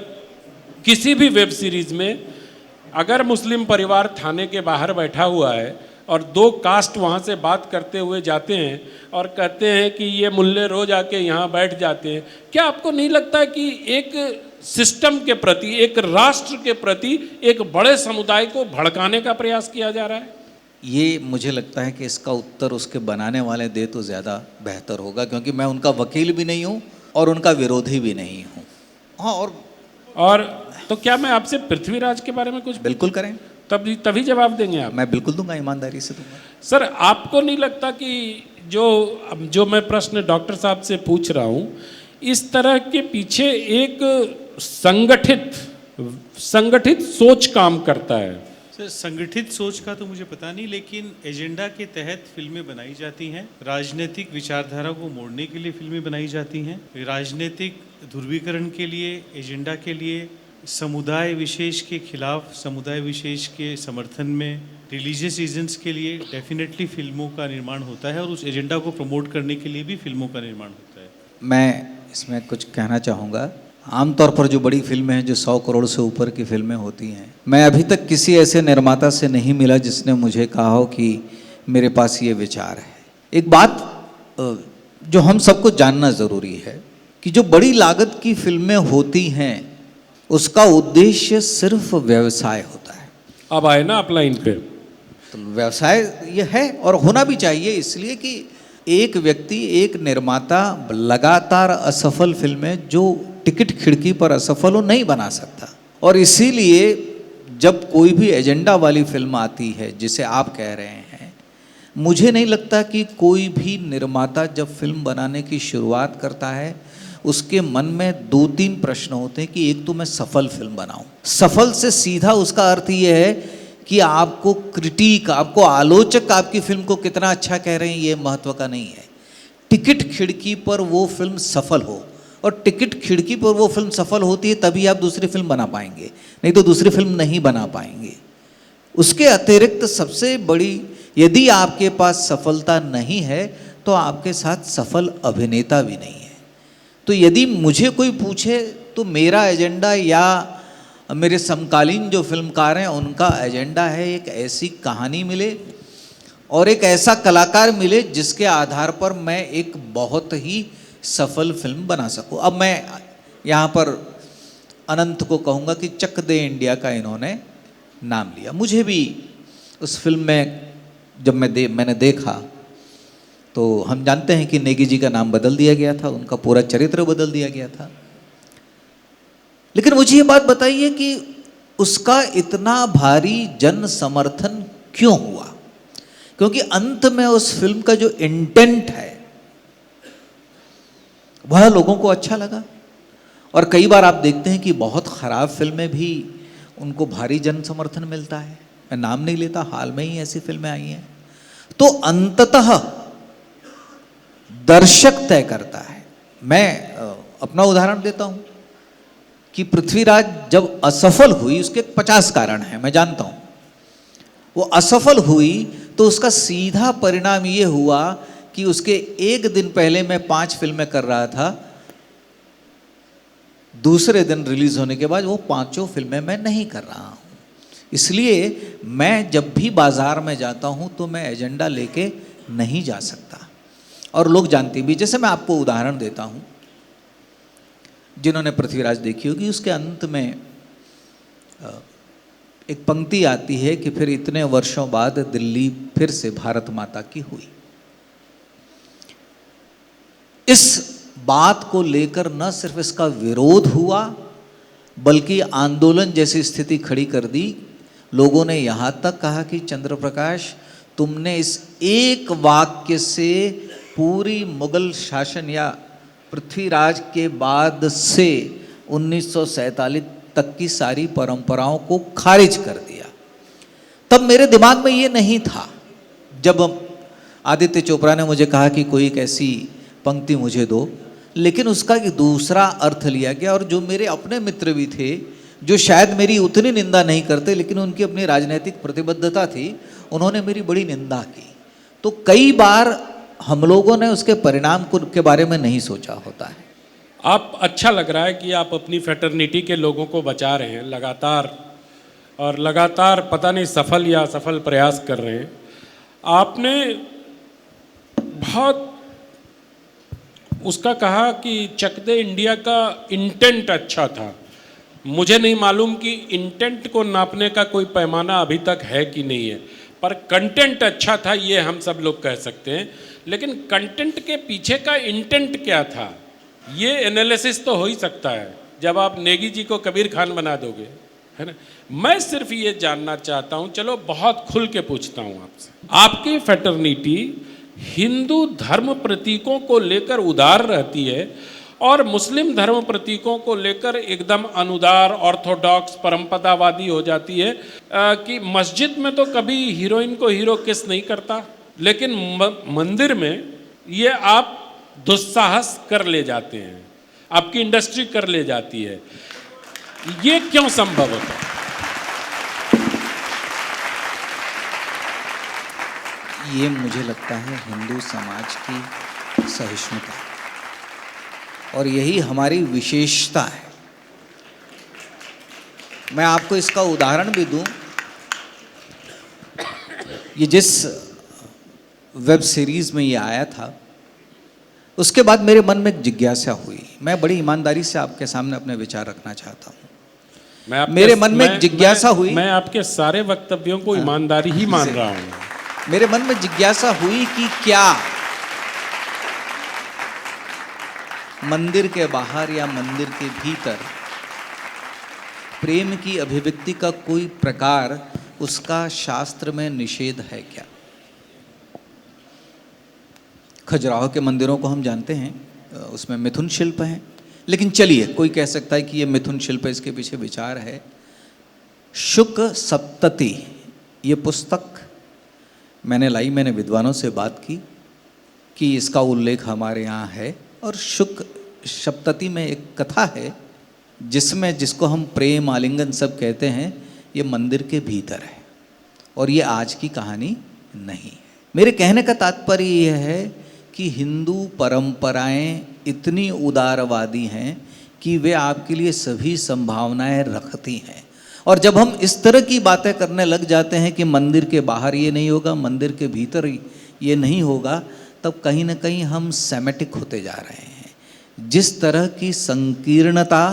किसी भी वेब सीरीज में अगर मुस्लिम परिवार थाने के बाहर बैठा हुआ है और दो कास्ट वहाँ से बात करते हुए जाते हैं और कहते हैं कि ये मुल्ले रोज आके यहाँ बैठ जाते हैं, क्या आपको नहीं लगता कि एक सिस्टम के प्रति, एक राष्ट्र के प्रति एक बड़े समुदाय को भड़काने का प्रयास किया जा रहा है? ये मुझे लगता है कि इसका उत्तर उसके बनाने वाले दे तो ज़्यादा बेहतर होगा, क्योंकि मैं उनका वकील भी नहीं हूँ और उनका विरोधी भी नहीं हूँ। हाँ, और तो क्या मैं आपसे पृथ्वीराज के बारे में कुछ? बिल्कुल करें, तभी जवाब देंगे आप? मैं बिल्कुल दूंगा, ईमानदारी से दूंगा। सर, आपको नहीं लगता कि जो मैं प्रश्न डॉक्टर साहब से पूछ रहा हूँ, इस तरह के पीछे एक संगठित सोच काम करता है? सर, संगठित सोच का तो मुझे पता नहीं, लेकिन एजेंडा के तहत फिल्में बनाई जाती हैं। राजनीतिक विचारधारा को मोड़ने के लिए फिल्में बनाई जाती हैं, राजनीतिक ध्रुवीकरण के लिए, एजेंडा के लिए, समुदाय विशेष के खिलाफ, समुदाय विशेष के समर्थन में, रिलीजियस रीजन्स के लिए डेफिनेटली फिल्मों का निर्माण होता है, और उस एजेंडा को प्रमोट करने के लिए भी फिल्मों का निर्माण होता है। मैं इसमें कुछ कहना चाहूँगा। आमतौर पर जो बड़ी फिल्में हैं, जो 100 करोड़ से ऊपर की फिल्में होती हैं, मैं अभी तक किसी ऐसे निर्माता से नहीं मिला जिसने मुझे कहा हो कि मेरे पास ये विचार है। एक बात जो हम सबको जानना ज़रूरी है कि जो बड़ी लागत की फिल्में होती हैं उसका उद्देश्य सिर्फ व्यवसाय होता है। अब आए ना आप लाइन पे, तो व्यवसाय ये है और होना भी चाहिए, इसलिए कि एक व्यक्ति, एक निर्माता लगातार असफल फिल्में जो टिकट खिड़की पर असफल हो नहीं बना सकता। और इसीलिए जब कोई भी एजेंडा वाली फिल्म आती है जिसे आप कह रहे हैं, मुझे नहीं लगता कि कोई भी निर्माता जब फिल्म बनाने की शुरुआत करता है उसके मन में 2-3 प्रश्न होते हैं कि एक तो मैं सफल फिल्म बनाऊं। सफल से सीधा उसका अर्थ ये है कि आपको क्रिटिक, आपको आलोचक आपकी फिल्म को कितना अच्छा कह रहे हैं, ये महत्व का नहीं है। टिकट खिड़की पर वो फिल्म सफल हो, और टिकट खिड़की पर वो फिल्म सफल होती है तभी आप दूसरी फिल्म बना पाएंगे, नहीं तो दूसरी फिल्म नहीं बना पाएंगे। उसके अतिरिक्त सबसे बड़ी, यदि आपके पास सफलता नहीं है तो आपके साथ सफल अभिनेता भी नहीं है। तो यदि मुझे कोई पूछे तो मेरा एजेंडा या मेरे समकालीन जो फिल्मकार हैं उनका एजेंडा है एक ऐसी कहानी मिले और एक ऐसा कलाकार मिले जिसके आधार पर मैं एक बहुत ही सफल फिल्म बना सकूं। अब मैं यहाँ पर अनंत को कहूँगा कि चक दे इंडिया का इन्होंने नाम लिया। मुझे भी उस फिल्म में जब मैंने देखा तो हम जानते हैं कि नेगी जी का नाम बदल दिया गया था, उनका पूरा चरित्र बदल दिया गया था। लेकिन मुझे ये बात बताइए कि उसका इतना भारी जन समर्थन क्यों हुआ? क्योंकि अंत में उस फिल्म का जो इंटेंट है वह लोगों को अच्छा लगा। और कई बार आप देखते हैं कि बहुत खराब फिल्में भी उनको भारी जन समर्थन मिलता है। मैं नाम नहीं लेता, हाल में ही ऐसी फिल्में आई हैं। तो अंततः दर्शक तय करता है। मैं अपना उदाहरण देता हूं कि पृथ्वीराज जब असफल हुई, उसके 50 कारण हैं, मैं जानता हूं। वो असफल हुई तो उसका सीधा परिणाम ये हुआ कि उसके एक दिन पहले मैं 5 फिल्में कर रहा था, दूसरे दिन रिलीज होने के बाद वो 5 फिल्में मैं नहीं कर रहा हूं। इसलिए मैं जब भी बाजार में जाता हूं तो मैं एजेंडा लेके नहीं जा सकता। और लोग जानते भी, जैसे मैं आपको उदाहरण देता हूं, जिन्होंने पृथ्वीराज देखी होगी, उसके अंत में एक पंक्ति आती है कि फिर इतने वर्षों बाद दिल्ली फिर से भारत माता की हुई। इस बात को लेकर न सिर्फ इसका विरोध हुआ बल्कि आंदोलन जैसी स्थिति खड़ी कर दी। लोगों ने यहां तक कहा कि चंद्र प्रकाश, तुमने इस एक वाक्य से पूरी मुगल शासन या पृथ्वीराज के बाद से 1947 तक की सारी परंपराओं को खारिज कर दिया। तब मेरे दिमाग में ये नहीं था। जब आदित्य चोपड़ा ने मुझे कहा कि कोई एक ऐसी पंक्ति मुझे दो, लेकिन उसका एक दूसरा अर्थ लिया गया। और जो मेरे अपने मित्र भी थे, जो शायद मेरी उतनी निंदा नहीं करते लेकिन उनकी अपनी राजनीतिक प्रतिबद्धता थी, उन्होंने मेरी बड़ी निंदा की। तो कई बार हम लोगों ने उसके परिणाम के बारे में नहीं सोचा होता है। आप, अच्छा लग रहा है कि आप अपनी फ्रेटर्निटी के लोगों को बचा रहे हैं लगातार, और लगातार पता नहीं सफल या असफल प्रयास कर रहे हैं। आपने बहुत उसका कहा कि चक दे इंडिया का इंटेंट अच्छा था। मुझे नहीं मालूम कि इंटेंट को नापने का कोई पैमाना अभी तक है कि नहीं है, पर कंटेंट अच्छा था ये हम सब लोग कह सकते हैं। लेकिन कंटेंट के पीछे का इंटेंट क्या था, ये एनालिसिस तो हो ही सकता है जब आप नेगी जी को कबीर खान बना दोगे, है ना। मैं सिर्फ ये जानना चाहता हूँ, चलो बहुत खुल के पूछता हूँ आपसे, आपकी फ्रेटर्निटी हिंदू धर्म प्रतीकों को लेकर उदार रहती है और मुस्लिम धर्म प्रतीकों को लेकर एकदम अनुदार, ऑर्थोडॉक्स, परंपरावादी हो जाती है। कि मस्जिद में तो कभी हीरोइन को हीरो किस नहीं करता, लेकिन मंदिर में ये आप दुस्साहस कर ले जाते हैं, आपकी इंडस्ट्री कर ले जाती है। ये क्यों संभव होता है? ये मुझे लगता है हिंदू समाज की सहिष्णुता, और यही हमारी विशेषता है। मैं आपको इसका उदाहरण भी दूं। ये जिस वेब सीरीज में ये आया था, उसके बाद मेरे मन में एक जिज्ञासा हुई। मैं बड़ी ईमानदारी से आपके सामने अपने विचार रखना चाहता हूँ। मेरे मन में एक जिज्ञासा हुई। मैं आपके सारे वक्तव्यों को ईमानदारी ही मान रहा हूँ। मेरे मन में जिज्ञासा हुई कि क्या मंदिर के बाहर या मंदिर के भीतर प्रेम की अभिव्यक्ति का कोई प्रकार, उसका शास्त्र में निषेध है क्या? खजुराहो के मंदिरों को हम जानते हैं, उसमें मिथुन शिल्प हैं। लेकिन चलिए, कोई कह सकता है कि ये मिथुन शिल्प है, इसके पीछे विचार है। शुक सप्तति ये पुस्तक मैंने लाई, मैंने विद्वानों से बात की कि इसका उल्लेख हमारे यहाँ है, और शुक सप्तती में एक कथा है जिसमें, जिसको हम प्रेम आलिंगन सब कहते हैं, ये मंदिर के भीतर है और ये आज की कहानी नहीं है। मेरे कहने का तात्पर्य यह है कि हिंदू परंपराएं इतनी उदारवादी हैं कि वे आपके लिए सभी संभावनाएं रखती हैं, और जब हम इस तरह की बातें करने लग जाते हैं कि मंदिर के बाहर ये नहीं होगा, मंदिर के भीतर ये नहीं होगा, तब कहीं ना कहीं हम सेमेटिक होते जा रहे हैं। जिस तरह की संकीर्णता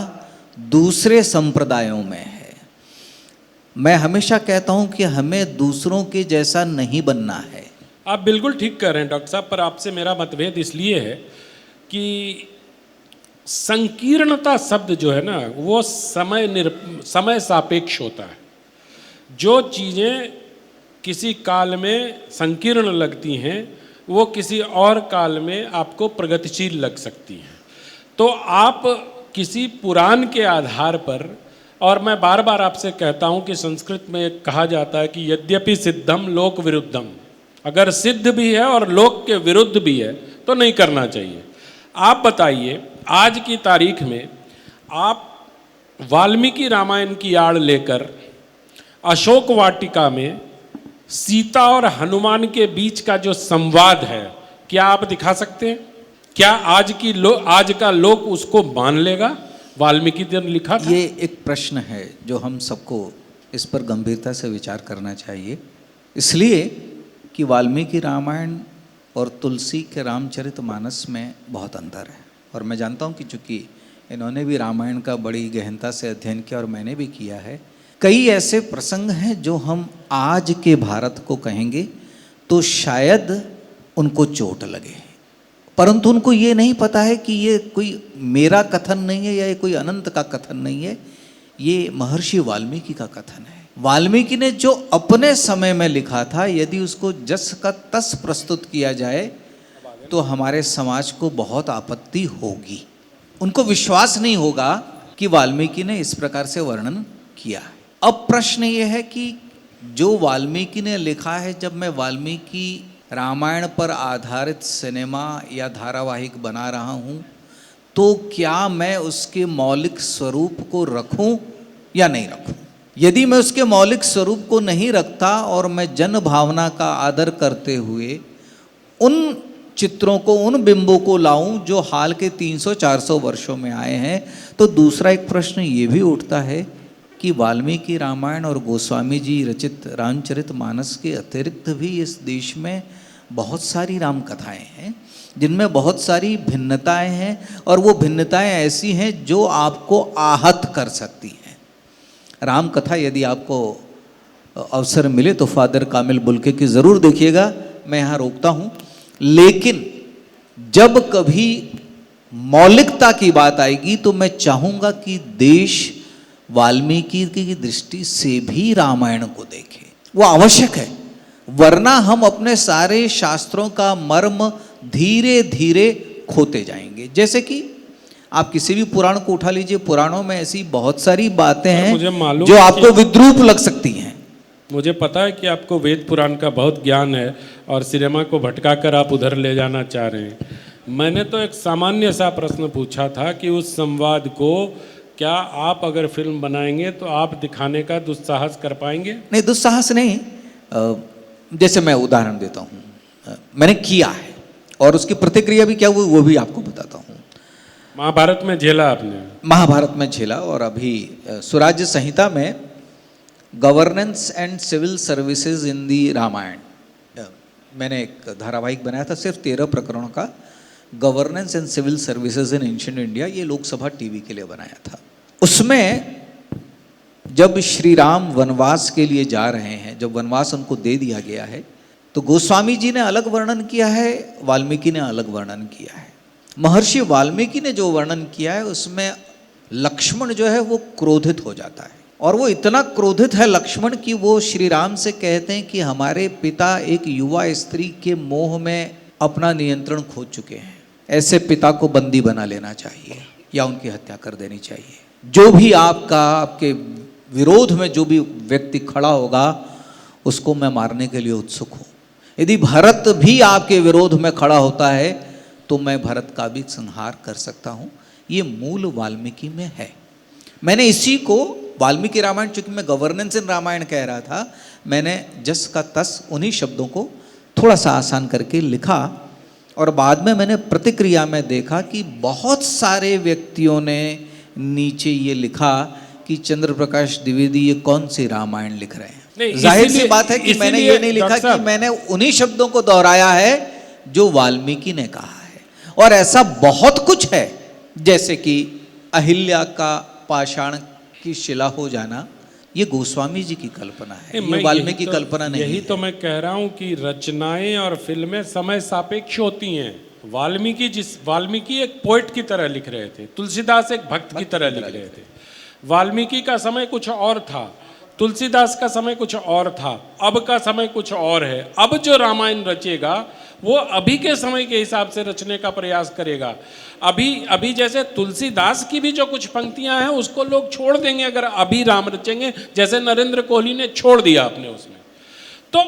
दूसरे संप्रदायों में है, मैं हमेशा कहता हूं कि हमें दूसरों के जैसा नहीं बनना है। आप बिल्कुल ठीक कह रहे हैं डॉक्टर साहब, पर आपसे मेरा मतभेद इसलिए है कि संकीर्णता शब्द जो है ना, वो समय सापेक्ष होता है। जो चीज़ें किसी काल में संकीर्ण लगती हैं वो किसी और काल में आपको प्रगतिशील लग सकती हैं। तो आप किसी पुराण के आधार पर, और मैं बार बार आपसे कहता हूं कि संस्कृत में एक कहा जाता है कि यद्यपि सिद्धम लोक विरुद्धम, अगर सिद्ध भी है और लोक के विरुद्ध भी है तो नहीं करना चाहिए। आप बताइए, आज की तारीख में आप वाल्मीकि रामायण की आड़ लेकर अशोक वाटिका में सीता और हनुमान के बीच का जो संवाद है, क्या आप दिखा सकते हैं? क्या आज का लोक उसको मान लेगा? वाल्मीकि ने लिखा था। ये एक प्रश्न है जो हम सबको इस पर गंभीरता से विचार करना चाहिए, इसलिए कि वाल्मीकि रामायण और तुलसी के रामचरितमानस में बहुत अंतर है। और मैं जानता हूँ कि चूँकि इन्होंने भी रामायण का बड़ी गहनता से अध्ययन किया और मैंने भी किया है, कई ऐसे प्रसंग हैं जो हम आज के भारत को कहेंगे तो शायद उनको चोट लगे, परंतु उनको ये नहीं पता है कि ये कोई मेरा कथन नहीं है या ये कोई अनंत का कथन नहीं है, ये महर्षि वाल्मीकि का कथन है। वाल्मीकि ने जो अपने समय में लिखा था, यदि उसको जस का तस प्रस्तुत किया जाए तो हमारे समाज को बहुत आपत्ति होगी। उनको विश्वास नहीं होगा कि वाल्मीकि ने इस प्रकार से वर्णन किया है। अब प्रश्न ये है कि जो वाल्मीकि ने लिखा है, जब मैं वाल्मीकि रामायण पर आधारित सिनेमा या धारावाहिक बना रहा हूँ, तो क्या मैं उसके मौलिक स्वरूप को रखूँ या नहीं रखूँ? यदि मैं उसके मौलिक स्वरूप को नहीं रखता और मैं जन भावना का आदर करते हुए उन चित्रों को, उन बिंबों को लाऊं जो हाल के 300-400 वर्षों में आए हैं, तो दूसरा एक प्रश्न ये भी उठता है कि वाल्मीकि रामायण और गोस्वामी जी रचित रामचरितमानस के अतिरिक्त भी इस देश में बहुत सारी राम कथाएँ हैं जिनमें बहुत सारी भिन्नताएं हैं, और वो भिन्नताएं ऐसी हैं जो आपको आहत कर सकती हैं। राम कथा यदि आपको अवसर मिले तो फादर कामिल बुल्के की ज़रूर देखिएगा, मैं यहाँ रोकता हूँ। लेकिन जब कभी मौलिकता की बात आएगी तो मैं चाहूँगा कि देश वाल्मीकि की दृष्टि से भी रामायण को देखे, वो आवश्यक है, वरना हम अपने सारे शास्त्रों का मर्म धीरे धीरे खोते जाएंगे। जैसे कि आप किसी भी पुराण को उठा लीजिए, पुराणों में ऐसी बहुत सारी बातें हैं जो आपको विद्रूप लग सकती हैं। मुझे पता है कि आपको वेद पुराण का बहुत ज्ञान है और सिनेमा को भटका कर आप उधर ले जाना चाह रहे हैं। मैंने तो एक सामान्य सा प्रश्न पूछा था कि उस संवाद को क्या आप अगर फिल्म बनाएंगे तो आप दिखाने का दुस्साहस कर पाएंगे? नहीं, दुस्साहस नहीं। जैसे मैं उदाहरण देता हूँ, मैंने किया है और उसकी प्रतिक्रिया भी क्या हुई वो भी आपको बताता हूँ। महाभारत में झेला आपने? महाभारत में झेला, और अभी स्वराज्य संहिता में governance and civil services in the Ramayana, मैंने एक धारावाहिक बनाया था सिर्फ 13 प्रकरणों का, governance and civil services in ancient India, ये लोकसभा टीवी के लिए बनाया था। उसमें जब श्री राम वनवास के लिए जा रहे हैं, जब वनवास उनको दे दिया गया है, तो गोस्वामी जी ने अलग वर्णन किया है, वाल्मीकि ने अलग वर्णन किया है। महर्षि वाल्मीकि ने जो वर्णन किया है उसमें लक्ष्मण जो है वो क्रोधित हो जाता है, और वो इतना क्रोधित है लक्ष्मण कि वो श्री राम से कहते हैं कि हमारे पिता एक युवा स्त्री के मोह में अपना नियंत्रण खो चुके हैं, ऐसे पिता को बंदी बना लेना चाहिए या उनकी हत्या कर देनी चाहिए। जो भी आपके विरोध में जो भी व्यक्ति खड़ा होगा उसको मैं मारने के लिए उत्सुक हूँ। यदि भरत भी आपके विरोध में खड़ा होता है तो मैं भरत का भी संहार कर सकता हूँ। ये मूल वाल्मीकि में है। मैंने इसी को वाल्मीकि रामायण, चूंकि मैं गवर्नेंस इन रामायण कह रहा था, मैंने जस का तस उन्हीं शब्दों को थोड़ा सा आसान करके लिखा और बाद में मैंने प्रतिक्रिया में देखा कि बहुत सारे व्यक्तियों ने नीचे ये लिखा कि चंद्र प्रकाश द्विवेदी ये कौन सी रामायण लिख रहे हैं। जाहिर सी बात है कि मैंने ये नहीं लिखा कि मैंने उन्हीं शब्दों को दोहराया है जो वाल्मीकि ने कहा है। और ऐसा बहुत कुछ है, जैसे कि अहिल्या का पाषाण की शिला हो जाना, ये गोस्वामी जी की कल्पना है, ये वाल्मीकि की कल्पना नहीं है। यही तो मैं कह रहा हूँ कि रचनाएं और फिल्में समय सापेक्ष होती हैं। वाल्मीकि एक पोएट की तरह लिख रहे थे, तुलसीदास एक भक्त की तरह लिख रहे थे। वाल्मीकि का समय कुछ और था, तुलसीदास का समय कुछ और था, अब का समय कुछ और है। अब जो रामायण रचेगा वो अभी के समय के हिसाब से रचने का प्रयास करेगा। अभी जैसे तुलसीदास की भी जो कुछ पंक्तियां हैं उसको लोग छोड़ देंगे अगर अभी राम रचेंगे, जैसे नरेंद्र कोहली ने छोड़ दिया अपने उसमें। तो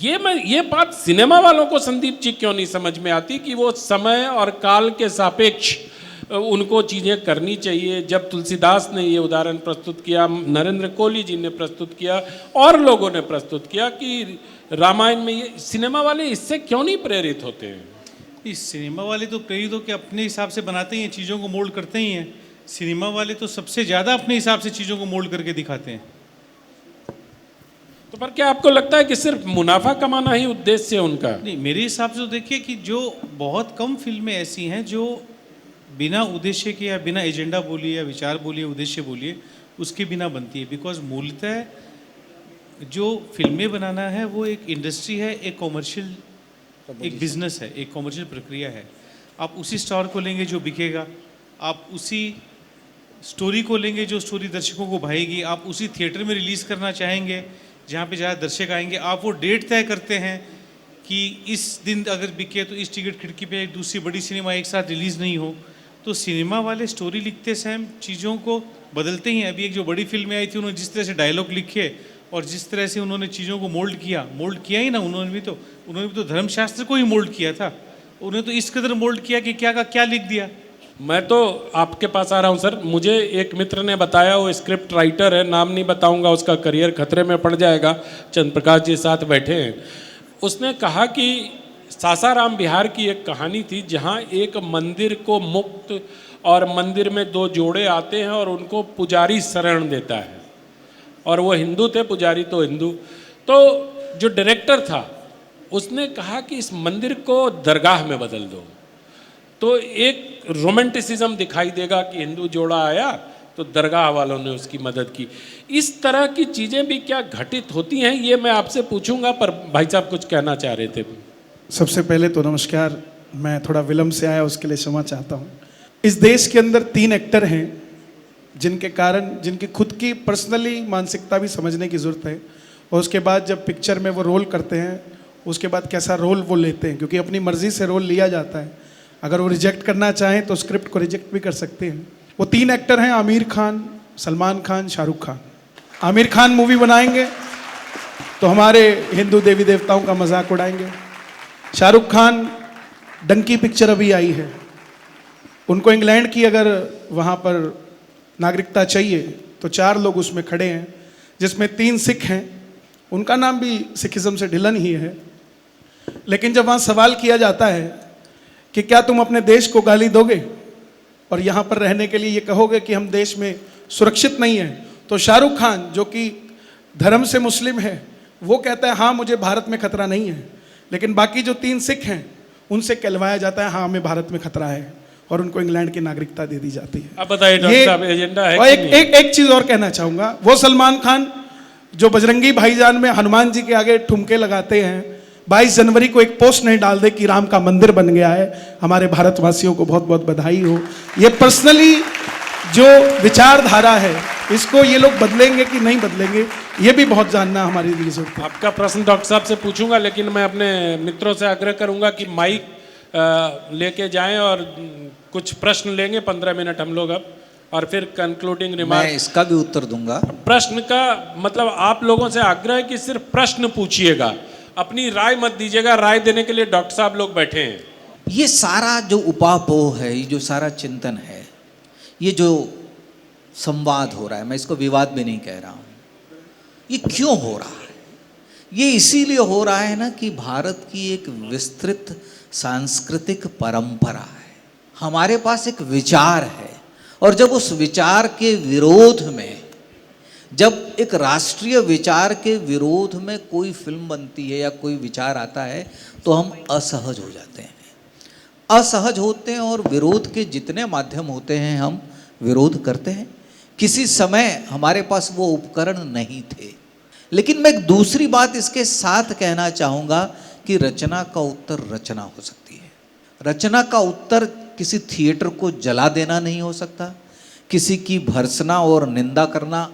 ये बात सिनेमा वालों को संदीप जी क्यों नहीं समझ में आती कि वो समय और काल के सापेक्ष उनको चीज़ें करनी चाहिए। जब तुलसीदास ने ये उदाहरण प्रस्तुत किया, नरेंद्र कोहली जी ने प्रस्तुत किया और लोगों ने प्रस्तुत किया कि रामायण में, ये सिनेमा वाले इससे क्यों नहीं प्रेरित होते हैं? इस सिनेमा वाले तो प्रेरित होकर अपने हिसाब से बनाते ही हैं, चीज़ों को मोल्ड करते ही हैं। सिनेमा वाले तो सबसे ज़्यादा अपने हिसाब से चीज़ों को मोल्ड करके दिखाते हैं। तो पर क्या आपको लगता है कि सिर्फ मुनाफा कमाना ही उद्देश्य है उनका? नहीं, मेरे हिसाब से तो देखिए कि जो बहुत कम फिल्में ऐसी हैं जो बिना उद्देश्य के या बिना एजेंडा बोलिए या विचार बोलिए, उद्देश्य बोलिए, उसके बिना बनती है। बिकॉज मूलतः जो फिल्में बनाना है वो एक इंडस्ट्री है, एक कॉमर्शियल, एक बिजनेस है, एक कॉमर्शियल प्रक्रिया है। आप उसी स्टार को लेंगे जो बिकेगा, आप उसी स्टोरी को लेंगे जो स्टोरी दर्शकों को भाएगी, आप उसी थिएटर में रिलीज़ करना चाहेंगे जहाँ पे ज़्यादा दर्शक आएंगे। आप वो डेट तय करते हैं कि इस दिन अगर बिके तो इस टिकट खिड़की पे एक दूसरी बड़ी सिनेमा एक साथ रिलीज़ नहीं हो। तो सिनेमा वाले स्टोरी लिखते समय चीज़ों को बदलते ही हैं। अभी एक जो बड़ी फिल्में आई थी, उन्होंने जिस तरह से डायलॉग लिखे और जिस तरह से उन्होंने चीज़ों को मोल्ड किया ही ना, उन्होंने भी तो धर्मशास्त्र को ही मोल्ड किया था। उन्होंने तो इस कदर मोल्ड किया कि क्या का क्या लिख दिया। मैं तो आपके पास आ रहा हूँ सर। मुझे एक मित्र ने बताया, वो स्क्रिप्ट राइटर है, नाम नहीं बताऊंगा, उसका करियर खतरे में पड़ जाएगा, चंद्र प्रकाश जी साथ बैठे हैं। उसने कहा कि सासाराम बिहार की एक कहानी थी जहाँ एक मंदिर को मुक्त और मंदिर में दो जोड़े आते हैं और उनको पुजारी शरण देता है, और वो हिंदू थे, पुजारी तो हिंदू। तो जो डायरेक्टर था उसने कहा कि इस मंदिर को दरगाह में बदल दो, तो एक रोमांटिसिज्म दिखाई देगा कि हिंदू जोड़ा आया तो दरगाह वालों ने उसकी मदद की। इस तरह की चीज़ें भी क्या घटित होती हैं, ये मैं आपसे पूछूंगा, पर भाई साहब कुछ कहना चाह रहे थे। सबसे पहले तो नमस्कार, मैं थोड़ा विलम्ब से आया उसके लिए क्षमा चाहता हूँ। इस देश के अंदर 3 एक्टर हैं जिनके कारण, जिनकी खुद की पर्सनली मानसिकता भी समझने की ज़रूरत है, और उसके बाद जब पिक्चर में वो रोल करते हैं उसके बाद कैसा रोल वो लेते हैं, क्योंकि अपनी मर्ज़ी से रोल लिया जाता है। अगर वो रिजेक्ट करना चाहें तो स्क्रिप्ट को रिजेक्ट भी कर सकते हैं। वो 3 एक्टर हैं, आमिर खान, सलमान खान, शाहरुख खान। आमिर खान मूवी बनाएंगे तो हमारे हिंदू देवी देवताओं का मजाक उड़ाएंगे। शाहरुख खान, डंकी पिक्चर अभी आई है, उनको इंग्लैंड की अगर वहाँ पर नागरिकता चाहिए तो 4 लोग उसमें खड़े हैं, जिसमें 3 सिख हैं, उनका नाम भी सिखिज़म से ढिलन ही है। लेकिन जब वहाँ सवाल किया जाता है कि क्या तुम अपने देश को गाली दोगे और यहाँ पर रहने के लिए ये कहोगे कि हम देश में सुरक्षित नहीं हैं, तो शाहरुख खान जो कि धर्म से मुस्लिम है वो कहता है हाँ मुझे भारत में खतरा नहीं है, लेकिन बाकी जो 3 सिख हैं उनसे कहलवाया जाता है हाँ हमें भारत में खतरा है, और उनको इंग्लैंड की नागरिकता दे दी जाती है। अब बताइए डॉक्टर साहब, एजेंडा है? और एक चीज और कहना चाहूंगा, वो सलमान खान जो बजरंगी भाईजान में हनुमान जी के आगे ठुमके लगाते हैं, 22 जनवरी को एक पोस्ट नहीं डाल दे कि राम का मंदिर बन गया है, हमारे भारतवासियों को बहुत बहुत बधाई हो। ये पर्सनली जो विचारधारा है इसको ये लोग बदलेंगे कि नहीं बदलेंगे, ये भी बहुत जानना हमारे लिए जरूरत है। आपका प्रश्न डॉक्टर साहब से पूछूंगा, लेकिन मैं अपने मित्रों से आग्रह करूंगा कि माइक लेके जाएं और कुछ प्रश्न लेंगे। 15 मिनट हम लोग अब और फिर कंक्लूडिंग मैं रिमार्क। इसका भी उत्तर दूंगा। प्रश्न का मतलब आप लोगों से आग्रह है कि सिर्फ प्रश्न पूछिएगा, अपनी राय मत दीजिएगा। राय देने के लिए डॉक्टर साहब लोग बैठे हैं। ये सारा जो उपापोह है, ये जो सारा चिंतन है, ये जो संवाद हो रहा है, मैं इसको विवाद भी नहीं कह रहा हूँ, ये क्यों हो रहा है? ये इसीलिए हो रहा है ना कि भारत की एक विस्तृत सांस्कृतिक परंपरा है, हमारे पास एक विचार है, और जब उस विचार के विरोध में, जब एक राष्ट्रीय विचार के विरोध में कोई फिल्म बनती है या कोई विचार आता है तो हम असहज हो जाते हैं, असहज होते हैं, और विरोध के जितने माध्यम होते हैं हम विरोध करते हैं। किसी समय हमारे पास वो उपकरण नहीं थे। लेकिन मैं एक दूसरी बात इसके साथ कहना चाहूँगा कि रचना का उत्तर रचना हो सकती है। रचना का उत्तर किसी थिएटर को जला देना नहीं हो सकता, किसी की भर्त्सना और निंदा करना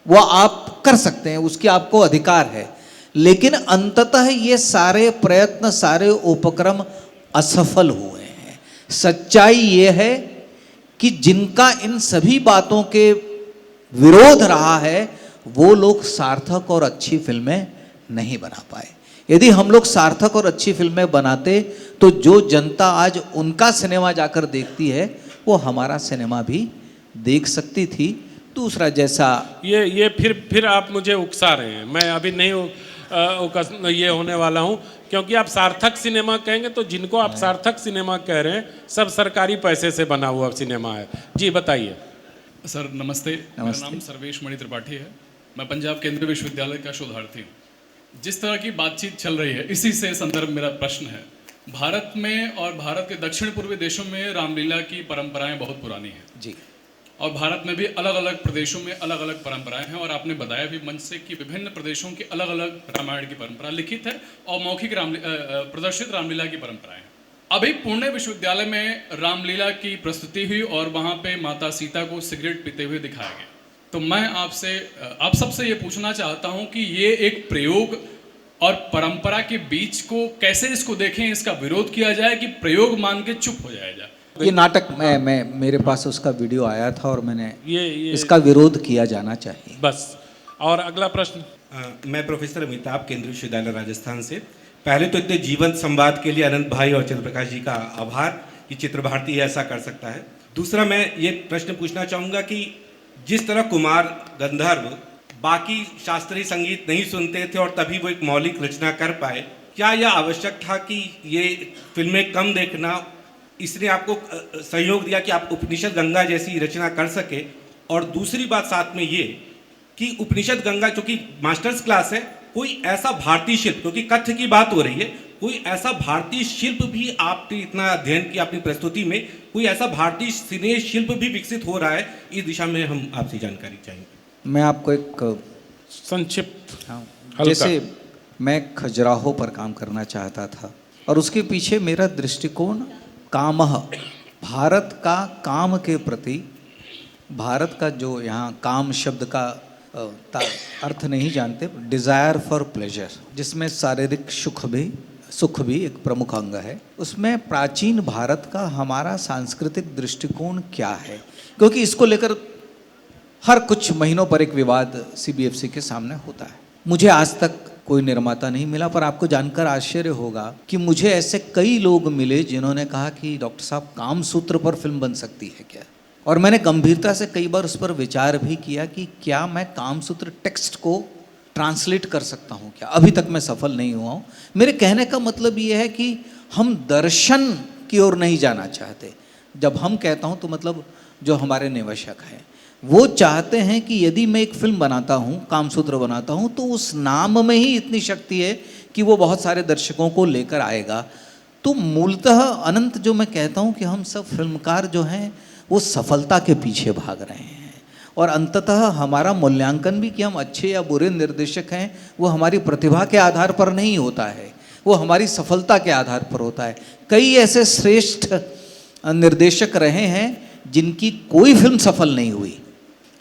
वो आप कर सकते हैं, उसकी आपको अधिकार है। लेकिन अंततः ये सारे प्रयत्न, सारे उपक्रम असफल हुए हैं। सच्चाई ये है कि जिनका इन सभी बातों के विरोध रहा है वो लोग सार्थक और अच्छी फिल्में नहीं बना पाए। यदि हम लोग सार्थक और अच्छी फिल्में बनाते तो जो जनता आज उनका सिनेमा जाकर देखती है वो हमारा सिनेमा भी देख सकती थी। दूसरा, जैसा ये फिर आप मुझे उकसा रहे हैं। मैं अभी नहीं ये होने वाला हूँ, क्योंकि आप सार्थक सिनेमा कहेंगे तो जिनको आप सार्थक सिनेमा कह रहे हैं सब सरकारी पैसे से बना हुआ सिनेमा है। जी बताइए। सर नमस्ते, मेरा नाम सर्वेश मणि त्रिपाठी है। मैं पंजाब केंद्रीय विश्वविद्यालय का शोधार्थी हूँ। जिस तरह की बातचीत चल रही है इसी से संदर्भ मेरा प्रश्न है। भारत में और भारत के दक्षिण पूर्वी देशों में रामलीला की परंपराएं बहुत पुरानी हैं जी, और भारत में भी अलग अलग प्रदेशों में अलग अलग परंपराएं हैं। और आपने बताया भी मंच से कि विभिन्न प्रदेशों की अलग अलग रामायण की परंपरा लिखित है और मौखिक प्रदर्शित रामलीला की परंपराएं हैं। अभी पुणे विश्वविद्यालय में रामलीला की प्रस्तुति हुई और वहाँ पे माता सीता को सिगरेट पीते हुए दिखाया गया। तो मैं आप सबसे ये पूछना चाहता हूँ कि ये एक प्रयोग और परंपरा के बीच को कैसे इसको देखें, इसका विरोध किया जाए कि प्रयोग मान के चुप हो जाया जाए। ये नाटक मैं मेरे पास उसका वीडियो आया था और मैंने ये इसका विरोध किया जाना चाहिए। बस। और अगला प्रश्न। मैं प्रोफेसर अमिताभ, केंद्रीय विश्वविद्यालय राजस्थान से। पहले तो इतने जीवंत संवाद के लिए अनंत भाई और चंद्रप्रकाश जी का आभार कि चित्र भारती ऐसा कर सकता है। दूसरा, मैं ये प्रश्न पूछना चाहूँगा कि जिस तरह कुमार गंधर्व बाकी शास्त्रीय संगीत नहीं सुनते थे और तभी वो एक मौलिक रचना कर पाए, क्या यह आवश्यक था कि ये फिल्में कम देखना इसने आपको सहयोग दिया कि आप उपनिषद गंगा जैसी रचना कर सके? और दूसरी बात साथ में ये कि उपनिषद गंगा जो कि मास्टर्स क्लास है, कोई ऐसा भारतीय शिल्प, क्योंकि कथ्य की बात हो रही है, कोई ऐसा भारतीय शिल्प भी आपने इतना अध्ययन किया अपनी प्रस्तुति में, कोई ऐसा भारतीय सिने शिल्प भी विकसित हो रहा है, इस दिशा में हम आपसे जानकारी चाहेंगे। मैं आपको एक संक्षिप्त जैसे मैं खजुराहो पर काम करना चाहता था और उसके पीछे मेरा दृष्टिकोण कामह, भारत का काम के प्रति, भारत का जो यहाँ काम शब्द का अर्थ नहीं जानते, डिज़ायर फॉर प्लेजर, जिसमें शारीरिक सुख भी एक प्रमुख अंग है। उसमें प्राचीन भारत का हमारा सांस्कृतिक दृष्टिकोण क्या है, क्योंकि इसको लेकर हर कुछ महीनों पर एक विवाद CBFC के सामने होता है। मुझे आज तक कोई निर्माता नहीं मिला, पर आपको जानकर आश्चर्य होगा कि मुझे ऐसे कई लोग मिले जिन्होंने कहा कि डॉक्टर साहब कामसूत्र पर फिल्म बन सकती है क्या? और मैंने गंभीरता से कई बार उस पर विचार भी किया कि क्या मैं कामसूत्र टेक्स्ट को ट्रांसलेट कर सकता हूँ क्या? अभी तक मैं सफल नहीं हुआ हूँ। मेरे कहने का मतलब ये है कि हम दर्शन की ओर नहीं जाना चाहते। जब हम कहता हूँ तो मतलब जो हमारे निवेशक हैं वो चाहते हैं कि यदि मैं एक फिल्म बनाता हूँ, कामसूत्र बनाता हूँ, तो उस नाम में ही इतनी शक्ति है कि वो बहुत सारे दर्शकों को लेकर आएगा। तो मूलतः अनंत जो मैं कहता हूँ कि हम सब फिल्मकार जो हैं वो सफलता के पीछे भाग रहे हैं, और अंततः हमारा मूल्यांकन भी कि हम अच्छे या बुरे निर्देशक हैं वो हमारी प्रतिभा के आधार पर नहीं होता है, वो हमारी सफलता के आधार पर होता है। कई ऐसे श्रेष्ठ निर्देशक रहे हैं जिनकी कोई फिल्म सफल नहीं हुई,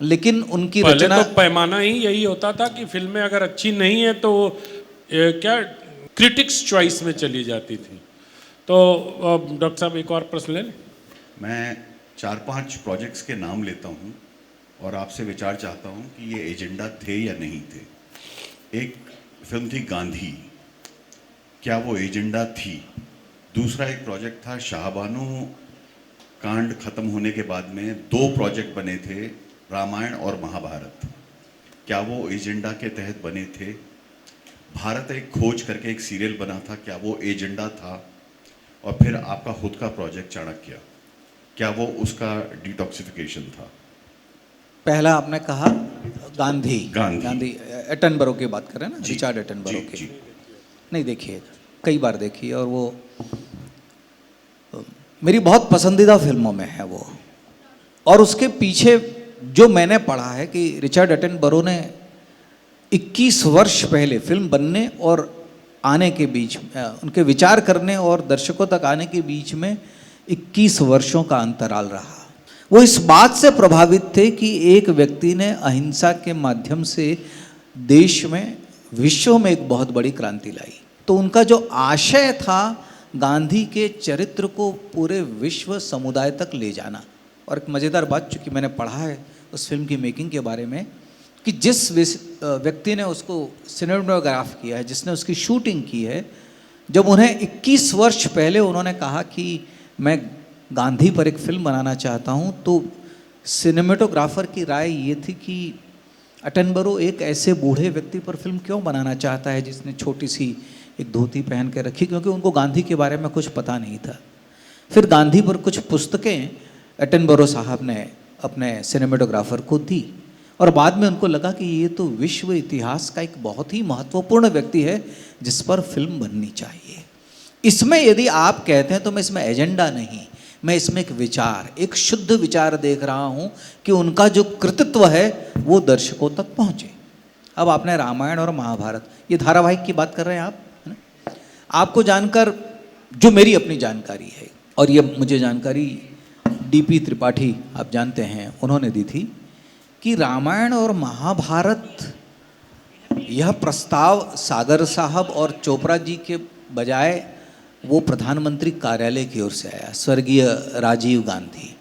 लेकिन उनकी रचना तो पैमाना ही यही होता था कि फिल्में अगर अच्छी नहीं है तो क्या क्रिटिक्स चॉइस में चली जाती थी। तो डॉक्टर साहब एक और प्रश्न ले लें। मैं 4-5 प्रोजेक्ट्स के नाम लेता हूँ और आपसे विचार चाहता हूँ कि ये एजेंडा थे या नहीं थे। एक फिल्म थी गांधी, क्या वो एजेंडा थी? दूसरा एक प्रोजेक्ट था शाहबानो कांड खत्म होने के बाद में 2 प्रोजेक्ट बने थे, रामायण और महाभारत, क्या वो एजेंडा के तहत बने थे? भारत एक खोज करके एक सीरियल बना था, क्या वो एजेंडा था? और फिर आपका खुद का प्रोजेक्ट चाणक्य, क्या वो उसका डिटॉक्सिफिकेशन था? पहला आपने कहा गांधी गांधी। एटनबरो की बात करें ना, जी, रिचर्ड एटनबरो जी, की। जी। नहीं, देखिए, कई बार देखी और वो मेरी बहुत पसंदीदा फिल्मों में है वो। और उसके पीछे जो मैंने पढ़ा है कि रिचर्ड एटनबरो ने 21 वर्ष पहले फिल्म बनने और आने के बीच, उनके विचार करने और दर्शकों तक आने के बीच में 21 वर्षों का अंतराल रहा। वो इस बात से प्रभावित थे कि एक व्यक्ति ने अहिंसा के माध्यम से देश में, विश्व में एक बहुत बड़ी क्रांति लाई। तो उनका जो आशय था गांधी के चरित्र को पूरे विश्व समुदाय तक ले जाना। और एक मज़ेदार बात, चूँकि मैंने पढ़ा है उस फिल्म की मेकिंग के बारे में, कि जिस व्यक्ति ने उसको सिनेमेटोग्राफ किया है, जिसने उसकी शूटिंग की है, जब उन्हें 21 वर्ष पहले उन्होंने कहा कि मैं गांधी पर एक फिल्म बनाना चाहता हूँ, तो सिनेमेटोग्राफर की राय ये थी कि एटनबरो एक ऐसे बूढ़े व्यक्ति पर फिल्म क्यों बनाना चाहता है जिसने छोटी सी एक धोती पहन के रखी, क्योंकि उनको गांधी के बारे में कुछ पता नहीं था। फिर गांधी पर कुछ पुस्तकें एटनबरो साहब ने अपने सिनेमेटोग्राफर को दी और बाद में उनको लगा कि ये तो विश्व इतिहास का एक बहुत ही महत्वपूर्ण व्यक्ति है जिस पर फिल्म बननी चाहिए। इसमें यदि आप कहते हैं तो मैं इसमें एजेंडा नहीं, मैं इसमें एक विचार, एक शुद्ध विचार देख रहा हूँ कि उनका जो कृतित्व है वो दर्शकों तक पहुँचे। अब आपने रामायण और महाभारत, ये धारावाहिक की बात कर रहे हैं आप, है ना? आपको जानकर, जो मेरी अपनी जानकारी है, और ये मुझे जानकारी डीपी त्रिपाठी आप जानते हैं, उन्होंने दी थी कि रामायण और महाभारत, यह प्रस्ताव सागर साहब और चोपड़ा जी के बजाय वो प्रधानमंत्री कार्यालय की ओर से आया, स्वर्गीय राजीव गांधी,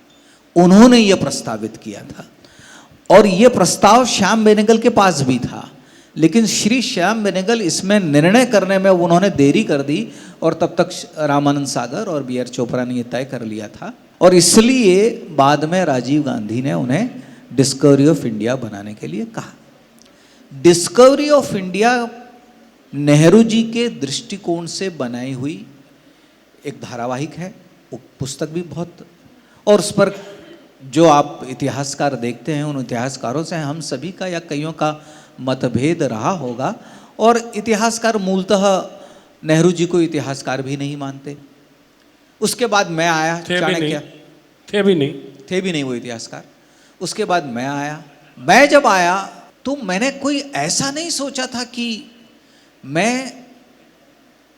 उन्होंने ये प्रस्तावित किया था। और ये प्रस्ताव श्याम बेनेगल के पास भी था, लेकिन श्री श्याम बेनेगल इसमें निर्णय करने में उन्होंने देरी कर दी और तब तक रामानंद सागर और बी आर चोपड़ा ने ये तय कर लिया था। और इसलिए बाद में राजीव गांधी ने उन्हें डिस्कवरी ऑफ इंडिया बनाने के लिए कहा। Discovery of India Nehru ji के दृष्टिकोण से बनाई हुई एक धारावाहिक है, वो पुस्तक भी बहुत, और उस पर जो आप इतिहासकार देखते हैं, उन इतिहासकारों से हम सभी का या कईयों का मतभेद रहा होगा। और इतिहासकार मूलतः नेहरू जी को इतिहासकार भी नहीं मानते। उसके बाद मैं आया, चाणक्य थे भी नहीं वो इतिहासकार। उसके बाद मैं आया। मैं जब आया तो मैंने कोई ऐसा नहीं सोचा था कि मैं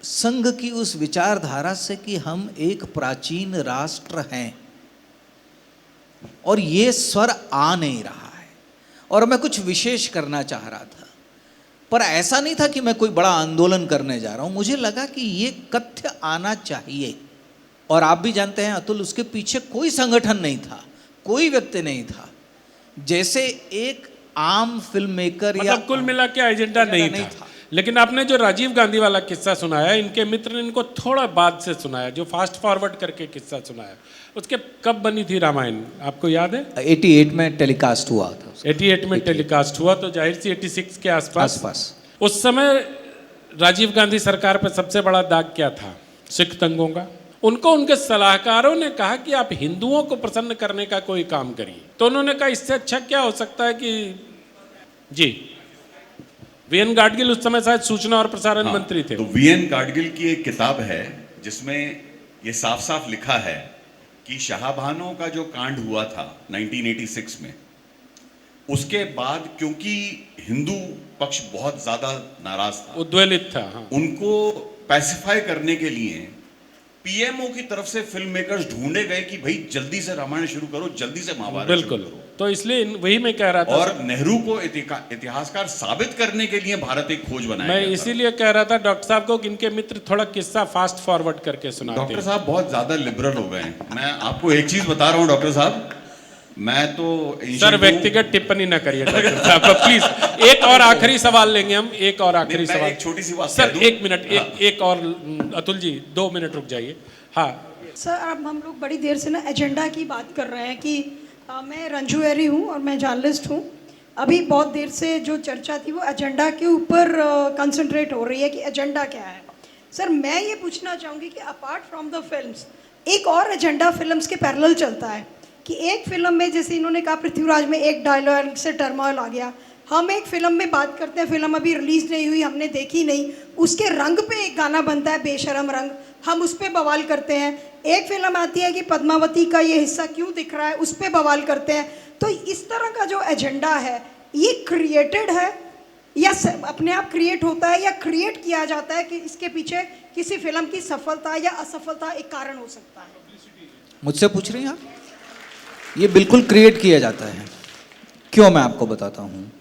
संघ की उस विचारधारा से कि हम एक प्राचीन राष्ट्र हैं और ये स्वर आ नहीं रहा है और मैं कुछ विशेष करना चाह रहा था, पर ऐसा नहीं था कि मैं कोई बड़ा आंदोलन करने जा रहा हूं। मुझे लगा कि ये कथ्य आना चाहिए। और आप भी जानते हैं अतुल, उसके पीछे कोई संगठन नहीं था, कोई व्यक्ति नहीं था। जैसे एक आम फिल्म मेकर, या मतलब कुल मिला के एजेंडा नहीं था। लेकिन आपने जो राजीव गांधी वाला किस्सा सुनाया, इनके मित्र ने इनको थोड़ा बाद से सुनाया, जो फास्ट फॉरवर्ड करके किस्सा सुनाया, उसके कब बनी थी रामायण, आपको याद है? 88 में टेलीकास्ट हुआ था। 88 में टेलीकास्ट हुआ, तो जाहिर सी 86 के आसपास। उस समय राजीव गांधी सरकार पर सबसे बड़ा दाग क्या था? सिख दंगों का। उनको उनके सलाहकारों ने कहा कि आप हिंदुओं को प्रसन्न करने का कोई काम करिए। तो उन्होंने कहा इससे अच्छा क्या हो सकता है कि जी, वीएन गाडगिल उस समय शायद सूचना और प्रसारण मंत्री थे। तो वीएन गाडगिल की एक किताब है जिसमें ये साफ साफ लिखा है कि शाहबानो का जो कांड हुआ था 1986 में, उसके बाद क्योंकि हिंदू पक्ष बहुत ज्यादा नाराज था, उद्वेलित था, हाँ। उनको पैसिफाई करने के लिए पीएमओ की तरफ से फिल्म मेकर्स ढूंढे गए कि भाई जल्दी से रामायण शुरू करो, जल्दी से महाभारत शुरू करो। तो इसलिए वही मैं कह रहा था और नेहरू को इतिहासकार साबित करने के लिए भारत एक खोज बनाया मैं गया था। इसीलिए कह रहा था डॉक्टर साहब को कि इनके मित्र थोड़ा किस्सा फास्ट फॉरवर्ड करके सुनाते डॉक्टर हैं। साहब बहुत ज्यादा लिबरल हो गए हैं। मैं आपको एक चीज बता रहा हूँ डॉक्टर साहब, मैं तो सर व्यक्तिगत टिप्पणी ना करिए डॉक्टर साहब, प्लीज। एक और आखिरी सवाल लेंगे हम, एक और आखिरी मैं सवाल। एक छोटी सी बात सर कह दूं? एक मिनट, एक और अतुल जी 2 मिनट रुक जाइए। हाँ सर, अब हम लोग बड़ी देर से ना एजेंडा की बात कर रहे हैं कि मैं रंजू एरी हूँ और मैं जर्नलिस्ट हूँ। अभी बहुत देर से जो चर्चा थी वो एजेंडा के ऊपर कंसंट्रेट हो रही है कि एजेंडा क्या है। सर मैं ये पूछना चाहूँगी कि अपार्ट फ्रॉम द फिल्म्स एक और एजेंडा फिल्म्स के पैरेलल चलता है कि एक फिल्म में, जैसे इन्होंने कहा पृथ्वीराज में एक डायलॉग से टर्मोइल आ गया, हम एक फिल्म में बात करते हैं, फिल्म अभी रिलीज नहीं हुई, हमने देखी नहीं, उसके रंग पे एक गाना बनता है बेशरम रंग, हम उस पर बवाल करते हैं। एक फिल्म आती है कि पद्मावती का ये हिस्सा क्यों दिख रहा है, उस पर बवाल करते हैं। तो इस तरह का जो एजेंडा है ये क्रिएटेड है या अपने आप क्रिएट होता है या क्रिएट किया जाता है कि इसके पीछे किसी फिल्म की सफलता या असफलता एक कारण हो सकता है? मुझसे पूछ रही हैं आप? ये बिल्कुल क्रिएट किया जाता है। क्यों, मैं आपको बताता हूँ।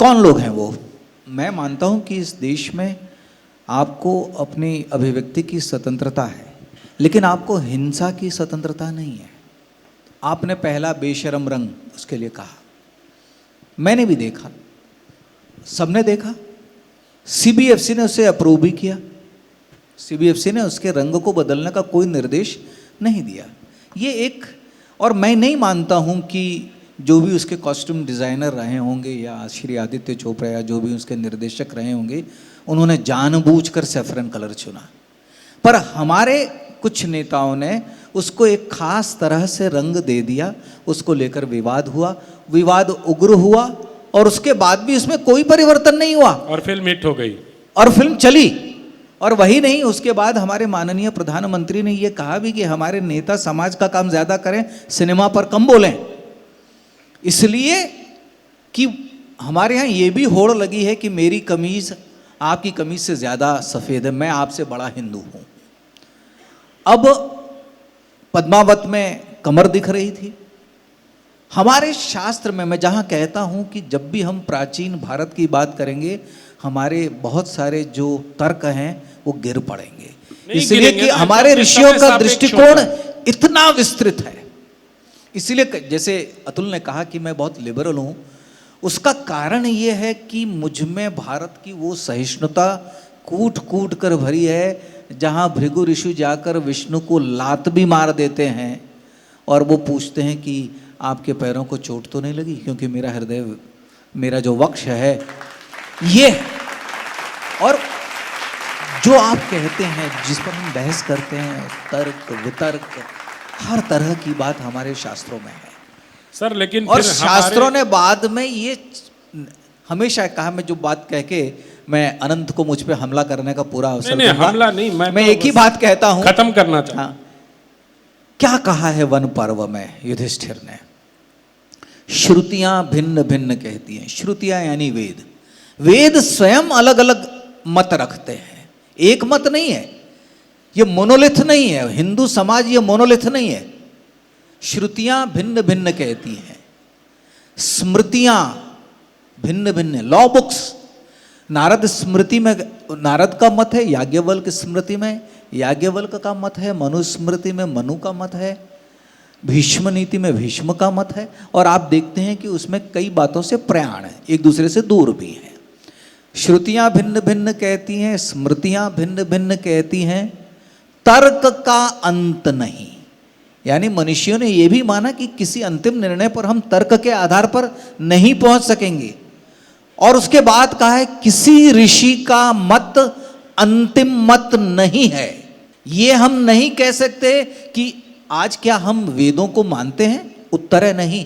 कौन लोग हैं वो? मैं मानता हूँ कि इस देश में आपको अपनी अभिव्यक्ति की स्वतंत्रता है, लेकिन आपको हिंसा की स्वतंत्रता नहीं है। आपने पहला बेशरम रंग उसके लिए कहा, मैंने भी देखा, सबने देखा, सीबीएफसी ने उसे अप्रूव भी किया। सीबीएफसी ने उसके रंग को बदलने का कोई निर्देश नहीं दिया। ये एक, और मैं नहीं मानता हूँ कि जो भी उसके कॉस्ट्यूम डिज़ाइनर रहे होंगे या श्री आदित्य चोपड़ा या जो भी उसके निर्देशक रहे होंगे, उन्होंने जानबूझकर सैफरन कलर चुना। पर हमारे कुछ नेताओं ने उसको एक खास तरह से रंग दे दिया, उसको लेकर विवाद हुआ, विवाद उग्र हुआ और उसके बाद भी उसमें कोई परिवर्तन नहीं हुआ और फिल्म हिट हो गई और फिल्म चली। और वही नहीं, उसके बाद हमारे माननीय प्रधानमंत्री ने ये कहा भी कि हमारे नेता समाज का काम ज़्यादा करें, सिनेमा पर कम बोलें, इसलिए कि हमारे यहाँ ये भी होड़ लगी है कि मेरी कमीज़ आपकी कमीज़ से ज़्यादा सफ़ेद है, मैं आपसे बड़ा हिंदू हूँ। अब पद्मावत में कमर दिख रही थी। हमारे शास्त्र में मैं जहाँ कहता हूँ कि जब भी हम प्राचीन भारत की बात करेंगे, हमारे बहुत सारे जो तर्क हैं वो गिर पड़ेंगे, इसलिए कि हमारे ऋषियों का दृष्टिकोण इतना विस्तृत है। इसलिए जैसे अतुल ने कहा कि मैं बहुत लिबरल हूँ, उसका कारण ये है कि मुझ में भारत की वो सहिष्णुता कूट कूट कर भरी है, जहाँ भृगु ऋषि जाकर विष्णु को लात भी मार देते हैं और वो पूछते हैं कि आपके पैरों को चोट तो नहीं लगी, क्योंकि मेरा हृदय, मेरा जो वक्ष है ये। और जो आप कहते हैं, जिस पर हम बहस करते हैं, तर्क वितर्क, हर तरह की बात हमारे शास्त्रों में है सर। लेकिन और फिर शास्त्रों ने बाद में ये हमेशा कहा, मैं जो बात कह के मैं अनंत को मुझ पे हमला करने का पूरा अवसर नहीं, दूंगा। हमला नहीं, मैं मैं तो एक ही बस बात कहता हूं, खत्म करना चाहता हूं। हाँ, क्या कहा है वन पर्व में युधिष्ठिर ने? श्रुतियां भिन्न भिन्न कहती हैं। श्रुतियां यानी वेद। वेद स्वयं अलग अलग मत रखते हैं, एक मत नहीं है, ये मोनोलिथ नहीं है। हिंदू समाज ये मोनोलिथ नहीं है। श्रुतियां भिन्न भिन्न कहती हैं, स्मृतियां भिन्न भिन्न, लॉ बुक्स। नारद स्मृति में नारद का मत है, याज्ञवल्क्य स्मृति में याज्ञवल्क का मत है, मनुस्मृति में मनु का मत है, भीष्म नीति में भीष्म का मत है। और आप देखते हैं कि उसमें कई बातों से प्रयाण है, एक दूसरे से दूर भी हैं। श्रुतियां भिन्न भिन्न कहती हैं, स्मृतियां भिन्न भिन्न कहती हैं, तर्क का अंत नहीं। यानी मनुष्यों ने यह भी माना कि किसी अंतिम निर्णय पर हम तर्क के आधार पर नहीं पहुंच सकेंगे। और उसके बाद कहा है, किसी ऋषि का मत अंतिम मत नहीं है। ये हम नहीं कह सकते कि आज क्या हम वेदों को मानते हैं, उत्तर है नहीं।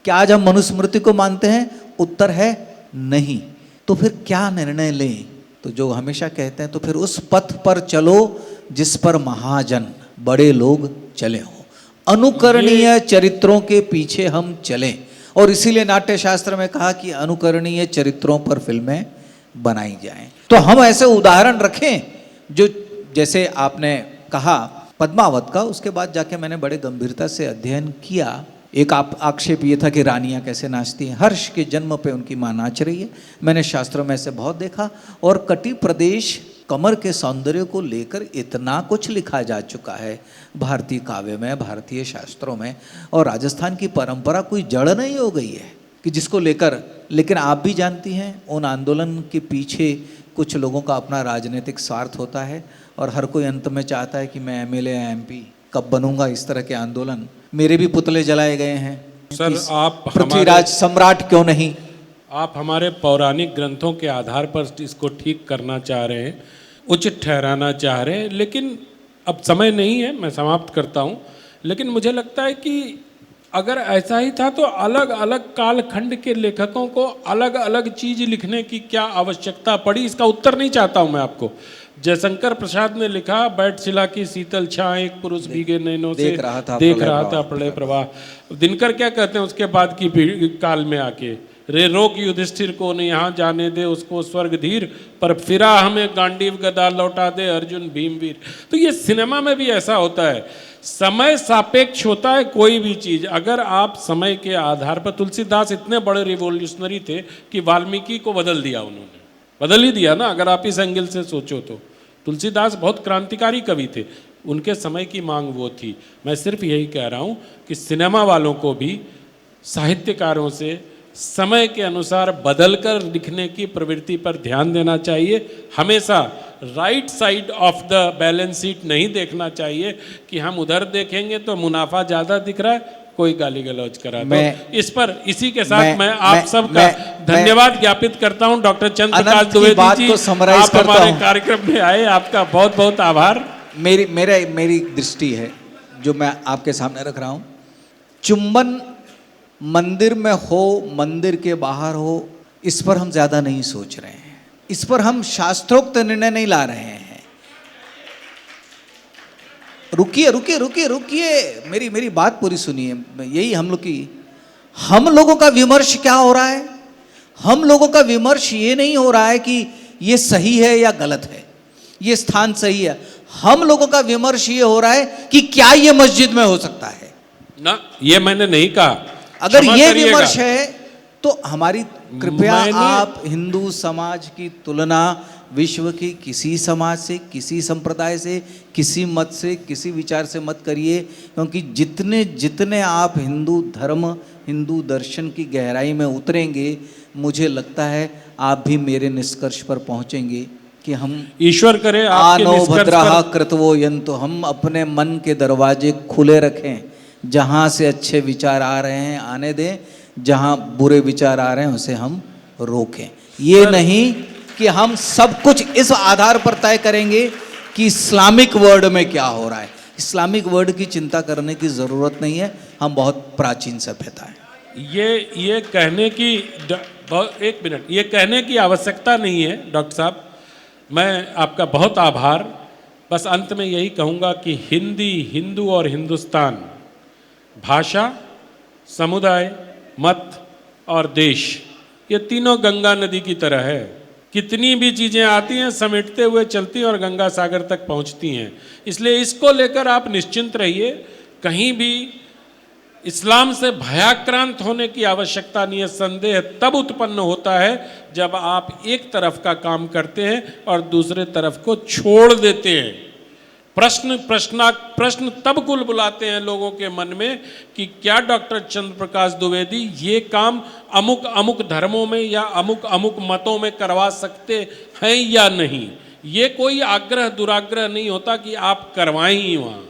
क्या आज हम मनुस्मृति को मानते हैं, उत्तर है नहीं। तो फिर क्या निर्णय लें? तो जो हमेशा कहते हैं, तो फिर उस पथ पर चलो जिस पर महाजन बड़े लोग चले हों, अनुकरणीय चरित्रों के पीछे हम चलें। और इसीलिए नाट्य शास्त्र में कहा कि अनुकरणीय चरित्रों पर फिल्में बनाई जाएं। तो हम ऐसे उदाहरण रखें जो, जैसे आपने कहा पद्मावत का, उसके बाद जाके मैंने बड़े गंभीरता से अध्ययन किया। एक आक्षेप ये था कि रानियां कैसे नाचती हैं, हर्ष के जन्म पे उनकी माँ नाच रही है। मैंने शास्त्रों में ऐसे बहुत देखा। और कटी प्रदेश कमर के सौंदर्य को लेकर इतना कुछ लिखा जा चुका है भारतीय काव्य में, भारतीय शास्त्रों में, और राजस्थान की परंपरा कोई जड़ नहीं हो गई है कि जिसको लेकर। लेकिन आप भी जानती हैं उन आंदोलन के पीछे कुछ लोगों का अपना राजनीतिक स्वार्थ होता है, और हर कोई अंत में चाहता है कि मैं एमएलए या एमपी कब बनूंगा। इस तरह के आंदोलन, मेरे भी पुतले जलाए गए हैं। सर, आप पृथ्वीराज सम्राट क्यों नहीं? आप हमारे पौराणिक ग्रंथों के आधार पर इसको ठीक करना चाह रहे हैं, उचित ठहराना चाह रहे हैं, लेकिन अब समय नहीं है, मैं समाप्त करता हूँ। लेकिन मुझे लगता है कि अगर ऐसा ही था तो अलग अलग कालखंड के लेखकों को अलग अलग चीज़ लिखने की क्या आवश्यकता पड़ी, इसका उत्तर नहीं चाहता हूँ मैं आपको। जयशंकर प्रसाद ने लिखा, बैठशिला की शीतल छां एक पुरुष भीगे नैनों से देख रहा था प्रलय प्रवाह। दिनकर क्या कहते हैं उसके बाद की काल में आके, रे रोक युधिष्ठिर को न यहाँ जाने दे, उसको स्वर्ग धीर, पर फिरा हमें गांडीव गदा लौटा दे अर्जुन भीमवीर। तो ये सिनेमा में भी ऐसा होता है, समय सापेक्ष होता है कोई भी चीज़। अगर आप समय के आधार पर, तुलसीदास इतने बड़े रिवोल्यूशनरी थे कि वाल्मीकि को बदल दिया उन्होंने, बदल ही दिया ना, अगर आप इस एंगल से सोचो तो। तुलसीदास बहुत क्रांतिकारी कवि थे, उनके समय की मांग वो थी। मैं सिर्फ यही कह रहा हूँ कि सिनेमा वालों को भी साहित्यकारों से समय के अनुसार बदलकर लिखने की प्रवृत्ति पर ध्यान देना चाहिए। हमेशा right side of the balance sheet नहीं देखना चाहिए कि हम उधर देखेंगे तो मुनाफा ज़्यादा दिख रहा है, कोई गाली गलौज करा। तो इस पर, इसी के साथ मैं आप सबका धन्यवाद ज्ञापित करता हूं। डॉक्टर चंद्र प्रकाश द्विवेदी जी, आप हमारे कार्यक्रम में आए, आपका बहुत बहुत आभार। मेरी दृष्टि है जो मैं आपके सामने रख रहा हूं, चुंबन मंदिर में हो, मंदिर के बाहर हो, इस पर हम ज्यादा नहीं सोच रहे हैं, इस पर हम शास्त्रोक्त निर्णय नहीं ला रहे हैं। रुकिए रुकिए रुकिए रुकिए, मेरी बात पूरी सुनिए। यही हम लोगों का विमर्श क्या हो रहा है? हम लोगों का विमर्श ये नहीं हो रहा है कि ये सही है या गलत है, ये स्थान सही है। हम लोगों का विमर्श ये हो रहा है कि क्या ये मस्जिद में हो सकता है ना। ये मैंने नहीं कहा। अगर ये विमर्श है तो हमारी कृपया आप हिंदू समाज की तुलना विश्व की किसी समाज से, किसी संप्रदाय से, किसी मत से, किसी विचार से मत करिए, क्योंकि जितने जितने आप हिंदू धर्म, हिंदू दर्शन की गहराई में उतरेंगे, मुझे लगता है आप भी मेरे निष्कर्ष पर पहुंचेंगे कि हम, ईश्वर करे आपके आनो भद्राः कृतवो यन्तु, हम अपने मन के दरवाजे खुले रखें। जहाँ से अच्छे विचार आ रहे हैं आने दें, जहाँ बुरे विचार आ रहे हैं उसे हम रोकें। ये नहीं कि हम सब कुछ इस आधार पर तय करेंगे कि इस्लामिक वर्ल्ड में क्या हो रहा है। इस्लामिक वर्ल्ड की चिंता करने की ज़रूरत नहीं है, हम बहुत प्राचीन सभ्यता है। ये कहने की, एक मिनट, ये कहने की आवश्यकता नहीं है डॉक्टर साहब। मैं आपका बहुत आभार। बस अंत में यही कहूँगा कि हिंदी, हिंदू और हिंदुस्तान, भाषा, समुदाय, मत और देश, ये तीनों गंगा नदी की तरह है। कितनी भी चीज़ें आती हैं समेटते हुए चलती हैं और गंगा सागर तक पहुंचती हैं। इसलिए इसको लेकर आप निश्चिंत रहिए, कहीं भी इस्लाम से भयाक्रांत होने की आवश्यकता नहीं है। संदेह तब उत्पन्न होता है जब आप एक तरफ का काम करते हैं और दूसरे तरफ को छोड़ देते हैं। प्रश्न तब कुल बुलाते हैं लोगों के मन में कि क्या डॉक्टर चंद्र प्रकाश द्विवेदी ये काम अमुक अमुक धर्मों में या अमुक अमुक मतों में करवा सकते हैं या नहीं। ये कोई आग्रह दुराग्रह नहीं होता कि आप करवाएं ही वहाँ।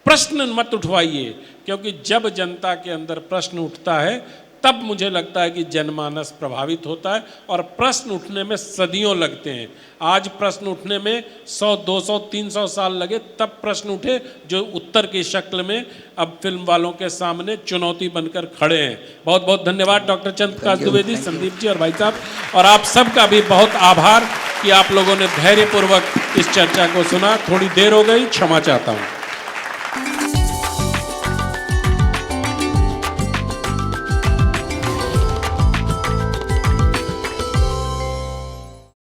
प्रश्न मत उठवाइए, क्योंकि जब जनता के अंदर प्रश्न उठता है तब मुझे लगता है कि जनमानस प्रभावित होता है, और प्रश्न उठने में सदियों लगते हैं। आज प्रश्न उठने में 100, 200, 300 साल लगे, तब प्रश्न उठे जो उत्तर की शक्ल में अब फिल्म वालों के सामने चुनौती बनकर खड़े हैं। बहुत बहुत धन्यवाद डॉक्टर चंद्र प्रकाश द्विवेदी, संदीप जी और भाई साहब, और आप सबका भी बहुत आभार कि आप लोगों ने धैर्यपूर्वक इस चर्चा को सुना। थोड़ी देर हो गई, क्षमा चाहता हूँ।